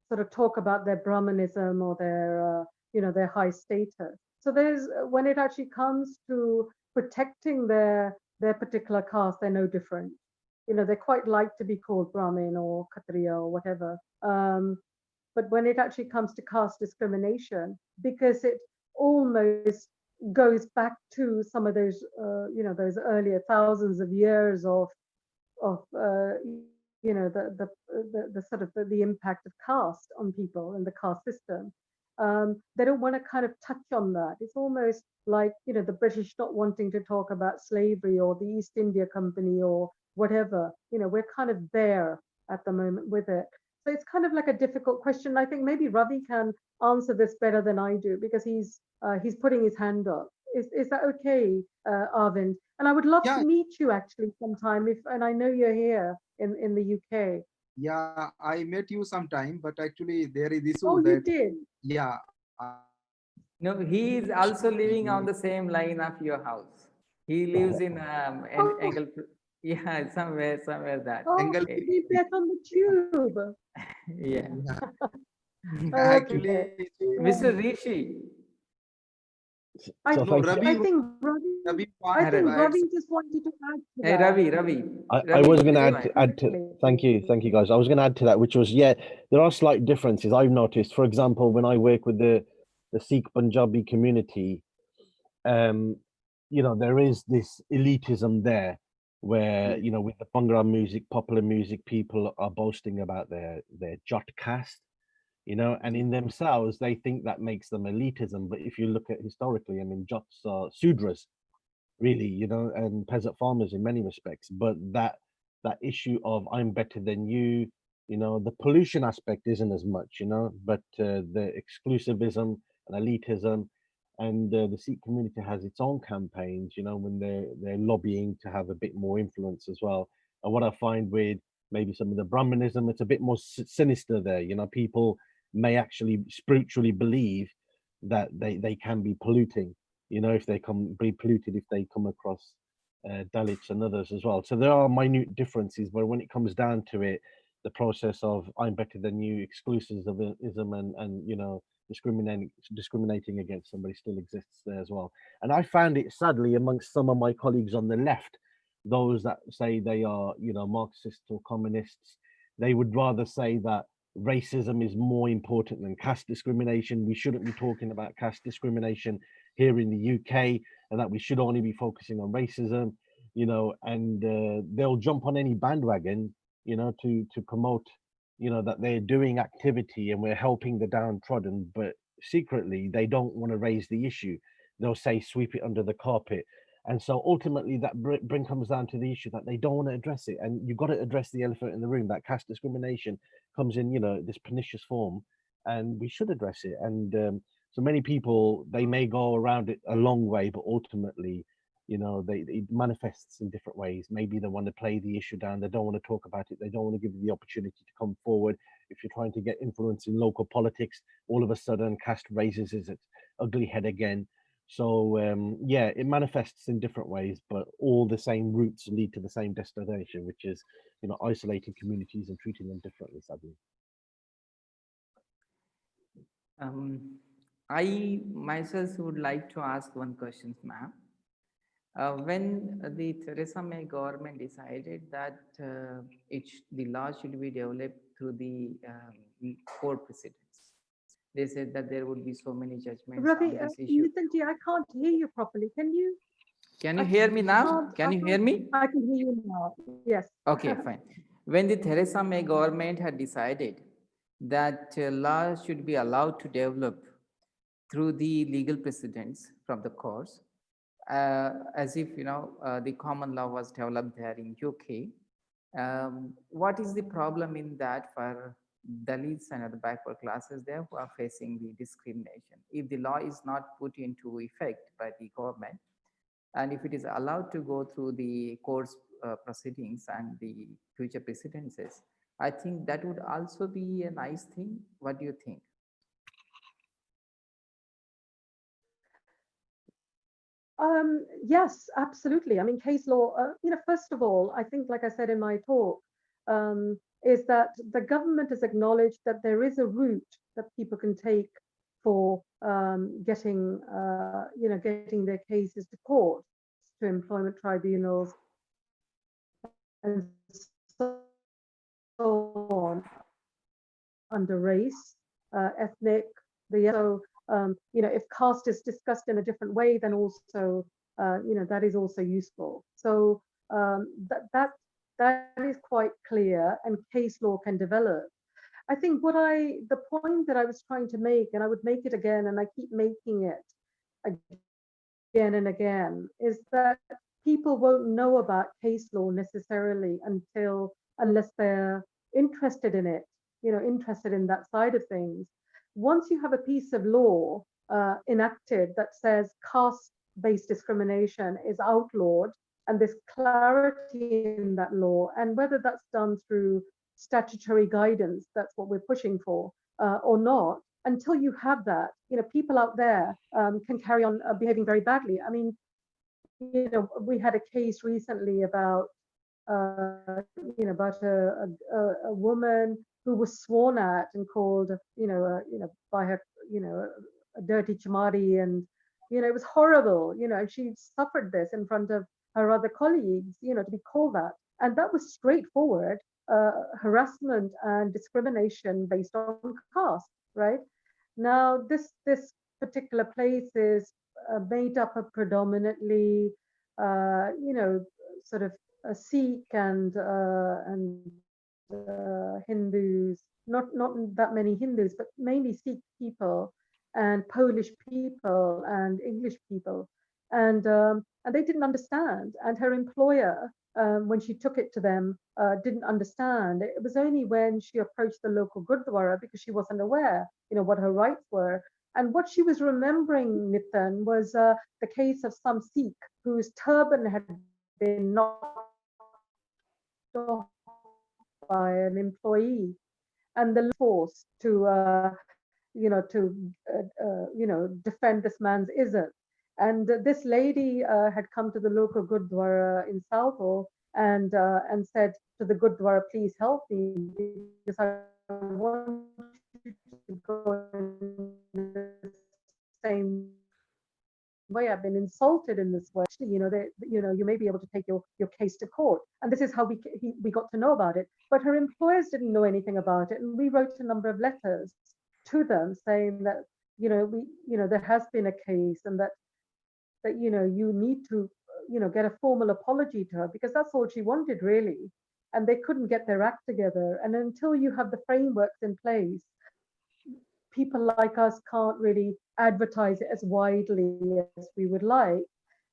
sort of talk about their Brahmanism or their, their high status. So there's, when it actually comes to protecting their particular caste, they're no different. They quite like to be called Brahmin or Kshatriya or whatever. But when it actually comes to caste discrimination, because it almost goes back to some of those, those earlier thousands of years of the sort of the impact of caste on people and the caste system. They don't want to kind of touch on that. It's almost like, the British not wanting to talk about slavery or the East India Company or whatever. We're kind of there at the moment with it. So it's kind of like a difficult question. I think maybe Ravi can answer this better than I do, because he's putting his hand up. Is that okay, Arvind? And I would love to meet you actually sometime, and I know you're here in the UK. Yeah, I met you sometime, but actually there is issue. Oh, you did? Yeah. No, he is also living on the same line of your house. He lives in Engel. Yeah, somewhere that. Oh, we met on the tube. Yeah. Actually, Mr. Rishi. I think Ravi just wanted to add to that. Hey, Ravi. I was going to add to. Thank you, guys. I was going to add to that, which was, there are slight differences I've noticed. For example, when I work with the Sikh Punjabi community, there is this elitism there, where with the Bhangra music, popular music, people are boasting about their Jat caste. And in themselves, they think that makes them elitism. But if you look at historically, I mean, Jats are Sudras, really, and peasant farmers in many respects. But that issue of I'm better than you, the pollution aspect isn't as much, but the exclusivism and elitism, and the Sikh community has its own campaigns, when they're lobbying to have a bit more influence as well. And what I find with maybe some of the Brahmanism, it's a bit more sinister there. People may actually spiritually believe that they can be polluting, if they be polluted if they come across Dalits and others as well. So there are minute differences, but when it comes down to it, the process of I'm better than you, exclusivism, and discriminating against somebody still exists there as well. And I found it sadly amongst some of my colleagues on the left, those that say they are Marxists or communists, they would rather say that racism is more important than caste discrimination. We shouldn't be talking about caste discrimination here in the UK, and that we should only be focusing on racism, and they'll jump on any bandwagon, to promote, that they're doing activity and we're helping the downtrodden, but secretly they don't want to raise the issue. They'll say sweep it under the carpet. And so ultimately that comes down to the issue that they don't want to address it. And you've got to address the elephant in the room, that caste discrimination comes in, this pernicious form. and we should address it. And so many people, they may go around it a long way, but ultimately, you know, it manifests in different ways. Maybe they want to play the issue down. They don't want to talk about it. They don't want to give you the opportunity to come forward. If you're trying to get influence in local politics, all of a sudden caste raises its ugly head again. So yeah, it manifests in different ways, but all the same routes lead to the same destination, which is, you know, isolating communities and treating them differently, sadly. I myself would like to ask one question, ma'am. When the Theresa May government decided that the law should be developed through the court precedents, they said that there would be so many judgments Ravi, on this issue. Nitinji, I can't hear you properly. Can you? Can you hear me now? Can you hear me? I can hear you now. Yes. Okay, fine. When the Theresa May government had decided that law should be allowed to develop through the legal precedents from the courts, as if, you know, the common law was developed there in UK. What is the problem in that for Dalits and other backward classes there who are facing the discrimination? If the law is not put into effect by the government, and if it is allowed to go through the courts proceedings and the future precedences, I think that would also be a nice thing. What do you think? Yes, absolutely. I mean, case law, you know, first of all, I think, like I said in my talk, is that the government has acknowledged that there is a route that people can take for getting, you know, getting their cases to court, to employment tribunals, and so on, under race, ethnic, so you know, if caste is discussed in a different way, then also you know, that is also useful. So that is quite clear, and case law can develop. I think the point that I was trying to make, and I would make it again, and I keep making it again and again, is that people won't know about case law necessarily unless they're interested in it, you know, interested in that side of things. Once you have a piece of law enacted that says caste-based discrimination is outlawed, and there's clarity in that law, and whether that's done through statutory guidance, that's what we're pushing for, or not, until you have that, you know, people out there can carry on behaving very badly. I mean, you know, we had a case recently about, you know, about a woman who was sworn at and called, you know, by her, you know, a dirty chamari, and, you know, it was horrible, you know, and she suffered this in front of her other colleagues, you know, to be called that. And that was straightforward harassment and discrimination based on caste, right? Now, this particular place is made up of predominantly, you know, sort of Sikh and Hindus, not that many Hindus, but mainly Sikh people and Polish people and English people, and they didn't understand. And her employer, when she took it to them, didn't understand. It was only when she approached the local Gurdwara, because she wasn't aware, you know, what her rights were. And what she was remembering, Nitin, was the case of some Sikh whose turban had been knocked off by an employee, and the force to, you know, you know, defend this man's izzat. And this lady had come to the local Gurdwara in Southall and said to the Gurdwara, please help me, because I want you to go in the same way. I've been insulted in this way. Actually, you know, you know, you may be able to take your case to court. And this is how we got to know about it. But her employers didn't know anything about it, and we wrote a number of letters to them saying that, you know, there has been a case, and that you know, you need to, you know, get a formal apology to her, because that's all she wanted, really. And they couldn't get their act together. And until you have the frameworks in place, people like us can't really advertise it as widely as we would like.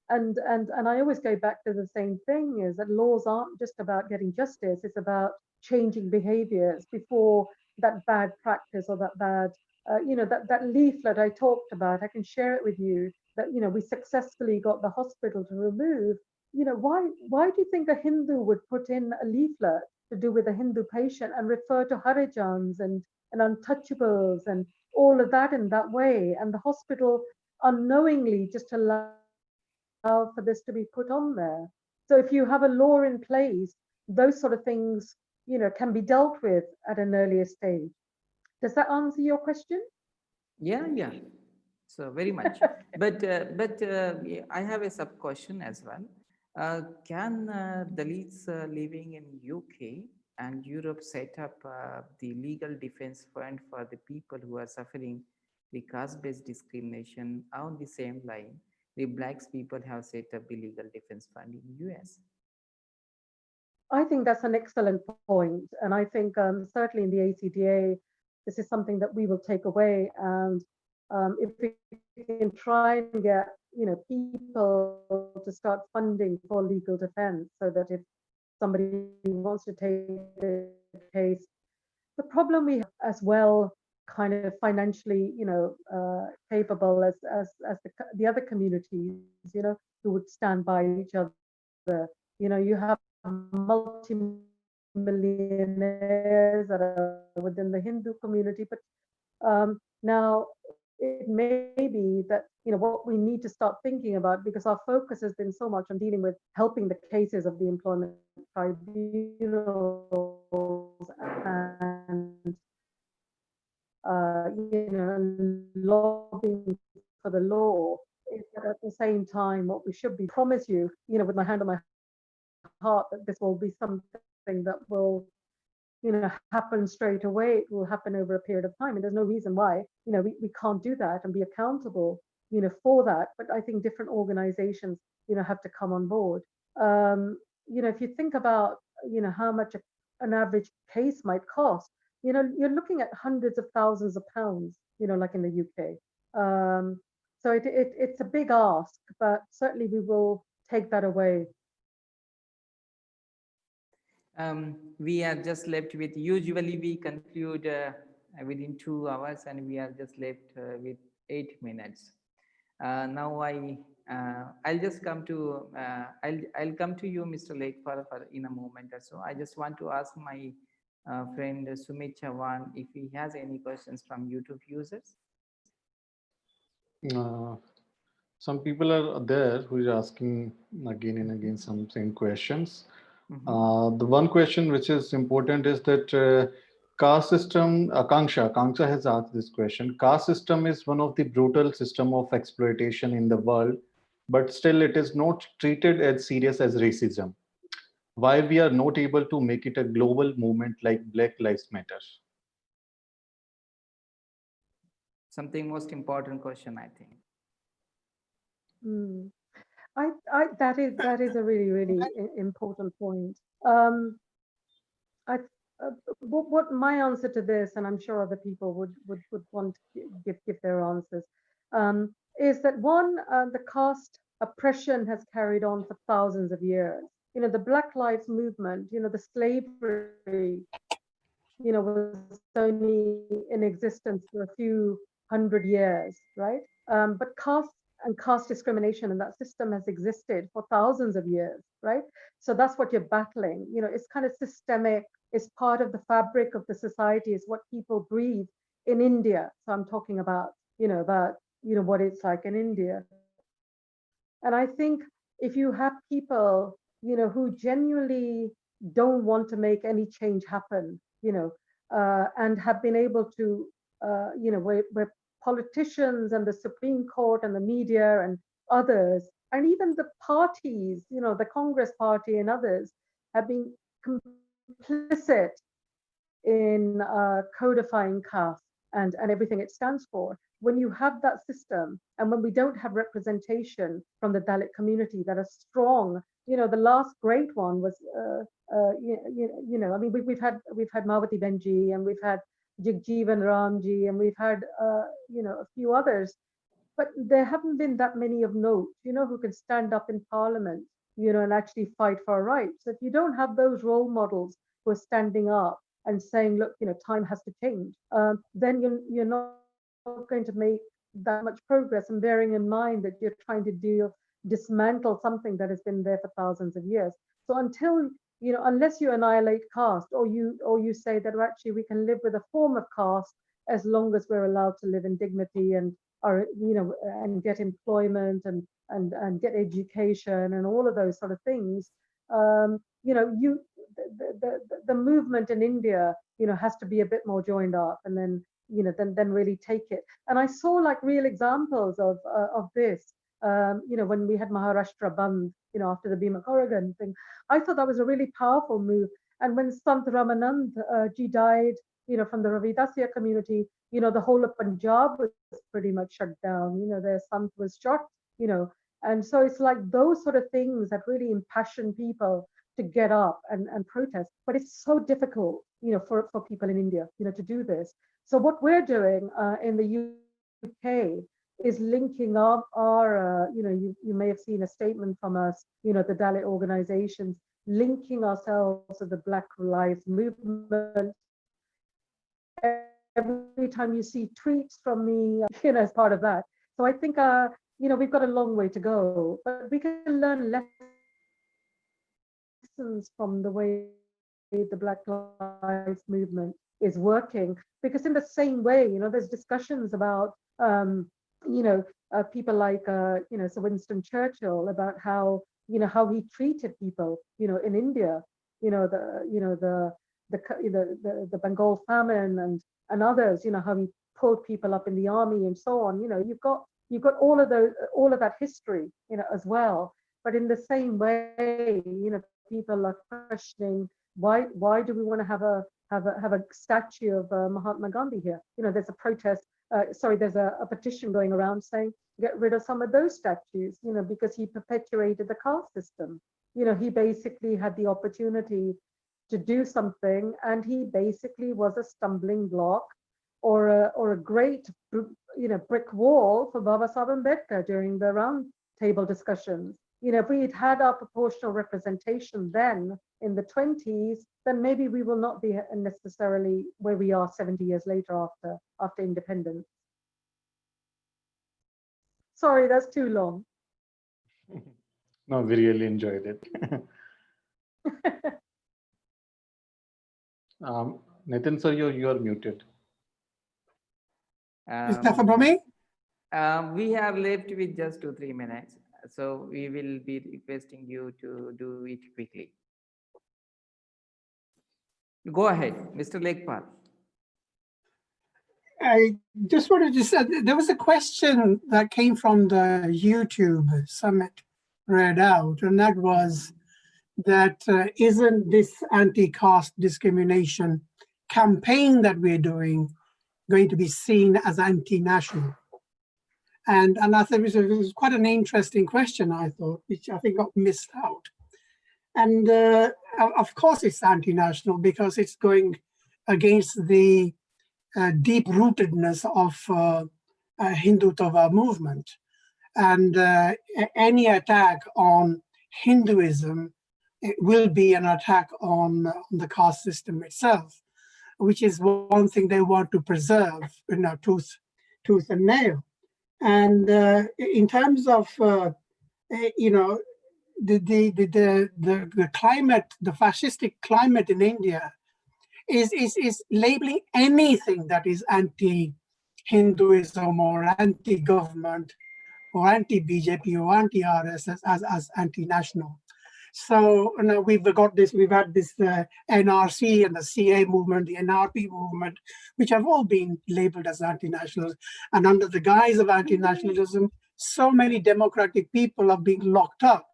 And I always go back to the same thing, is that laws aren't just about getting justice, it's about changing behaviors before that bad practice or that bad, that leaflet I talked about. I can share it with you that, we successfully got the hospital to remove. Why do you think a Hindu would put in a leaflet to do with a Hindu patient and refer to Harijans and untouchables and all of that in that way? And the hospital unknowingly just allow for this to be put on there. So if you have a law in place, those sort of things, can be dealt with at an earlier stage. Does that answer your question? Yeah. So very much. But yeah, I have a sub question as well. Can Dalits living in UK and Europe set up the legal defense fund for the people who are suffering the caste-based discrimination on the same line the blacks people have set up the legal defense fund in US? I think that's an excellent point. And I think certainly in the ACDA, this is something that we will take away. And if we can try and get, people to start funding for legal defense so that if somebody wants to take the case, the problem we have as well, kind of financially, capable as the other communities, who would stand by each other. You have multi-millionaires that are within the Hindu community, but now it may be that what we need to start thinking about, because our focus has been so much on dealing with helping the cases of the employment tribunals and lobbying for the law, is that at the same time what we should be promise you, with my hand on my heart, that this will be something that will happen straight away. It will happen over a period of time, and there's no reason why we can't do that and be accountable for that. But I think different organizations have to come on board. If you think about how much an average case might cost, you're looking at hundreds of thousands of pounds, like in the UK. So it's a big ask, but certainly we will take that away. We are just left with, usually we conclude within 2 hours, and we are just left with 8 minutes. Now I'll just come to I'll come to you, Mr. Lake, for in a moment or so. I just want to ask my friend Sumit Chavan if he has any questions from YouTube users. Some people are there who are asking again and again some same questions. The one question which is important is that caste system, Akanksha has asked this question. Caste system is one of the brutal system of exploitation in the world, but still it is not treated as serious as racism. Why we are not able to make it a global movement like Black Lives Matter? Something most important question, I think. That is a really important point. What my answer to this, and I'm sure other people would want to give their answers, is that one, the caste oppression has carried on for thousands of years. The Black Lives Movement, the slavery, was only in existence for a few hundred years, right? But caste discrimination and that system has existed for thousands of years, right? So that's what you're battling. It's kind of systemic. It's part of the fabric of the society. It's what people breathe in India. So I'm talking about, what it's like in India. And I think if you have people, who genuinely don't want to make any change happen, and have been able to, where politicians and the Supreme Court and the media and others, and even the parties, the Congress Party and others, have been complicit in codifying caste and everything it stands for. When you have that system, and when we don't have representation from the Dalit community that are strong, the last great one was, I mean, we've had Mawati Benji, and we've had Jagjeevan Ramji, and we've had, a few others, but there haven't been that many of note, who can stand up in Parliament, and actually fight for rights. So if you don't have those role models who are standing up, and saying, look, time has to change, then you're not going to make that much progress, and bearing in mind that you're trying to dismantle something that has been there for thousands of years. So unless you annihilate caste, or you say that actually we can live with a form of caste as long as we're allowed to live in dignity and and get employment and get education and all of those sort of things. The movement in India, has to be a bit more joined up, and then really take it. And I saw like real examples of this. When we had Maharashtra Bandh, after the Bhima Koregan thing, I thought that was a really powerful move. And when Sant Ramanand ji died, from the Ravidasiya community, the whole of Punjab was pretty much shut down. Their Sant was shot, and so it's like those sort of things that really impassion people to get up and protest. But it's so difficult, for people in India, to do this. So what we're doing in the UK is linking up our, you may have seen a statement from us, the Dalit organizations, linking ourselves to the Black Lives Movement. Every time you see tweets from me, as part of that. So I think, we've got a long way to go, but we can learn lessons from the way the Black Lives Movement is working, because in the same way, there's discussions about, people like, Sir Winston Churchill, about how, how he treated people, in India, the Bengal famine and others, how he pulled people up in the army and so on. You've got all of that history, as well. But in the same way, people are questioning why do we want to have a statue of Mahatma Gandhi here? There's a protest. There's a petition going around saying get rid of some of those statues, because he perpetuated the caste system. He basically had the opportunity to do something, and he basically was a stumbling block or a great brick wall for Baba Sahib Ambedkar during the round table discussions. If we had had our proportional representation then in the 20s, then maybe we will not be necessarily where we are 70 years later after independence. Sorry, that's too long. No, we really enjoyed it. Nitin sir, you're muted. Is that for me? We have left with just 2-3 minutes, so we will be requesting you to do it quickly. Go ahead, Mr. Lekpal. I just wanted to say, there was a question that came from the YouTube summit read out, and that was that isn't this anti-caste discrimination campaign that we're doing going to be seen as anti-national? And I thought it was quite an interesting question, I thought, which I think got missed out. And of course it's anti-national, because it's going against the deep-rootedness of Hindutva movement. And any attack on Hinduism, it will be an attack on the caste system itself, which is one thing they want to preserve, tooth and nail. And in terms of, the climate, the fascistic climate in India is labeling anything that is anti-Hinduism or anti-government or anti-BJP or anti-RSS as anti-national. So we've had this NRC and the CA movement, the NRP movement, which have all been labeled as anti-national. And under the guise of anti-nationalism, so many democratic people are being locked up,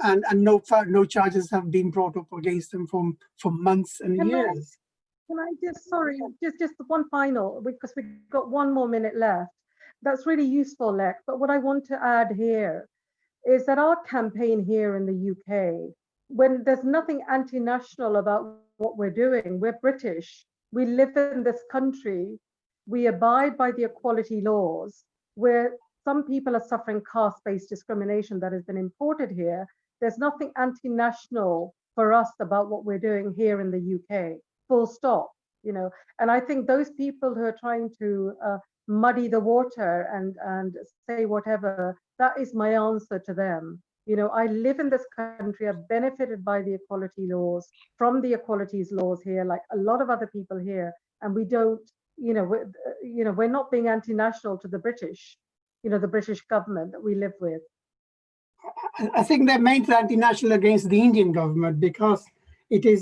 and no charges have been brought up against them for months and years. Can I just one final, because we've got 1 more minute left. That's really useful, Lek. But what I want to add here is that our campaign here in the UK, when there's nothing anti-national about what we're doing, we're British, we live in this country, we abide by the equality laws, where some people are suffering caste-based discrimination that has been imported here. There's nothing anti-national for us about what we're doing here in the UK. full stop, and I think those people who are trying to muddy the water and say whatever, that is my answer to them. I live in this country, I've benefited by the equality laws, from the equalities laws here, like a lot of other people here, and we don't, we're not being anti-national to the British, the British government that we live with. I think they're meant anti-national against the Indian government because it is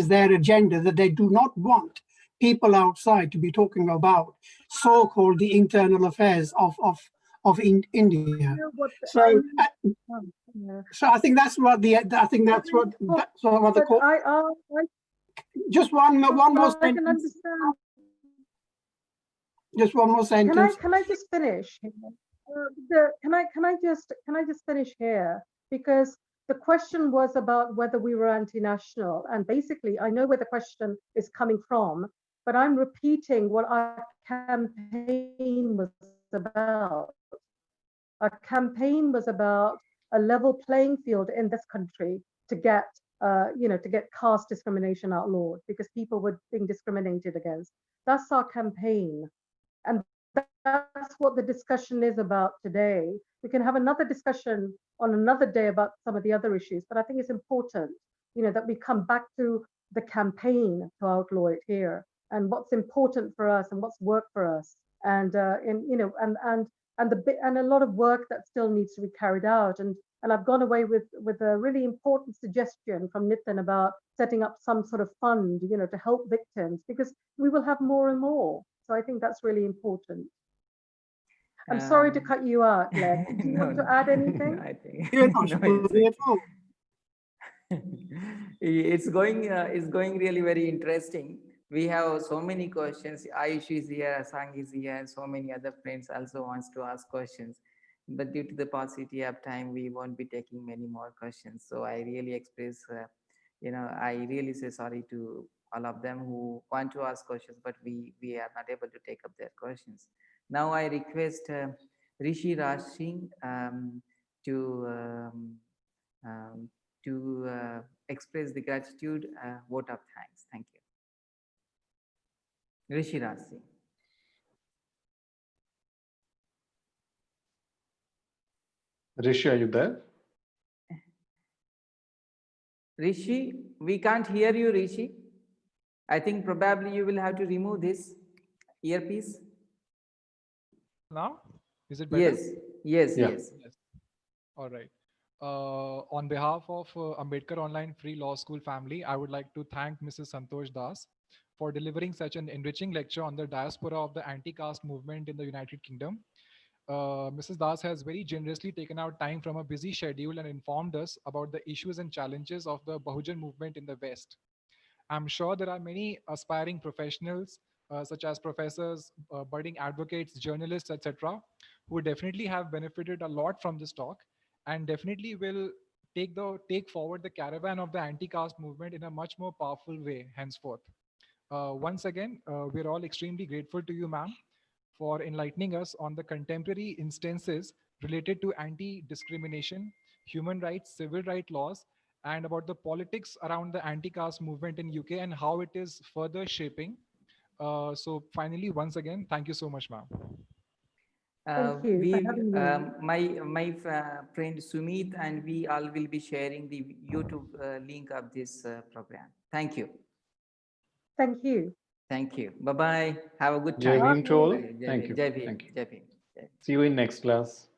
their agenda that they do not want people outside to be talking about so-called the internal affairs of India. So I think that's what the just one more sentence. Just one more sentence. Can I just finish? Can I just finish here? Because the question was about whether we were anti-national, and basically I know where the question is coming from, but I'm repeating what our campaign was about. Our campaign was about a level playing field in this country to get caste discrimination outlawed, because people were being discriminated against. That's our campaign. And that's what the discussion is about today. We can have another discussion on another day about some of the other issues, but I think it's important, that we come back to the campaign to outlaw it here, and what's important for us and what's worked for us, and a lot of work that still needs to be carried out. And I've gone away with a really important suggestion from Nitin about setting up some sort of fund, to help victims, because we will have more and more. So I think that's really important. I'm sorry to cut you out, Glenn. Do you want to add anything? I think it's going really very interesting. We have so many questions. Ayush is here, Sang is here, and so many other friends also wants to ask questions. But due to the paucity of time, we won't be taking many more questions. So I really express, I really say sorry to all of them who want to ask questions, but we are not able to take up their questions. Now I request Rishi Raj Singh to express the gratitude vote of thanks. Thank you. Rishi Raj Singh. Rishi, are you there? Rishi, we can't hear you, Rishi. I think probably you will have to remove this earpiece. Now, is it better? Yes. All right. On behalf of Ambedkar Online Free Law School family, I would like to thank Mrs. Santosh Das for delivering such an enriching lecture on the diaspora of the anti-caste movement in the United Kingdom. Mrs. Das has very generously taken out time from a busy schedule and informed us about the issues and challenges of the Bahujan movement in the West. I'm sure there are many aspiring professionals, such as professors, budding advocates, journalists, etc., who definitely have benefited a lot from this talk, and definitely will take forward the caravan of the anti-caste movement in a much more powerful way henceforth. Once again, we're all extremely grateful to you, ma'am, for enlightening us on the contemporary instances related to anti-discrimination, human rights, civil rights laws, and about the politics around the anti-caste movement in UK and how it is further shaping. So finally, once again, thank you so much, ma'am. Thank you for having me. My friend Sumit and we all will be sharing the YouTube link of this program. Thank you. Thank you. Thank you. Bye-bye. Have a good Jai time. Bhim to all. Thank you. Jai Bhim. Thank you. Jai Bhim. See you in next class.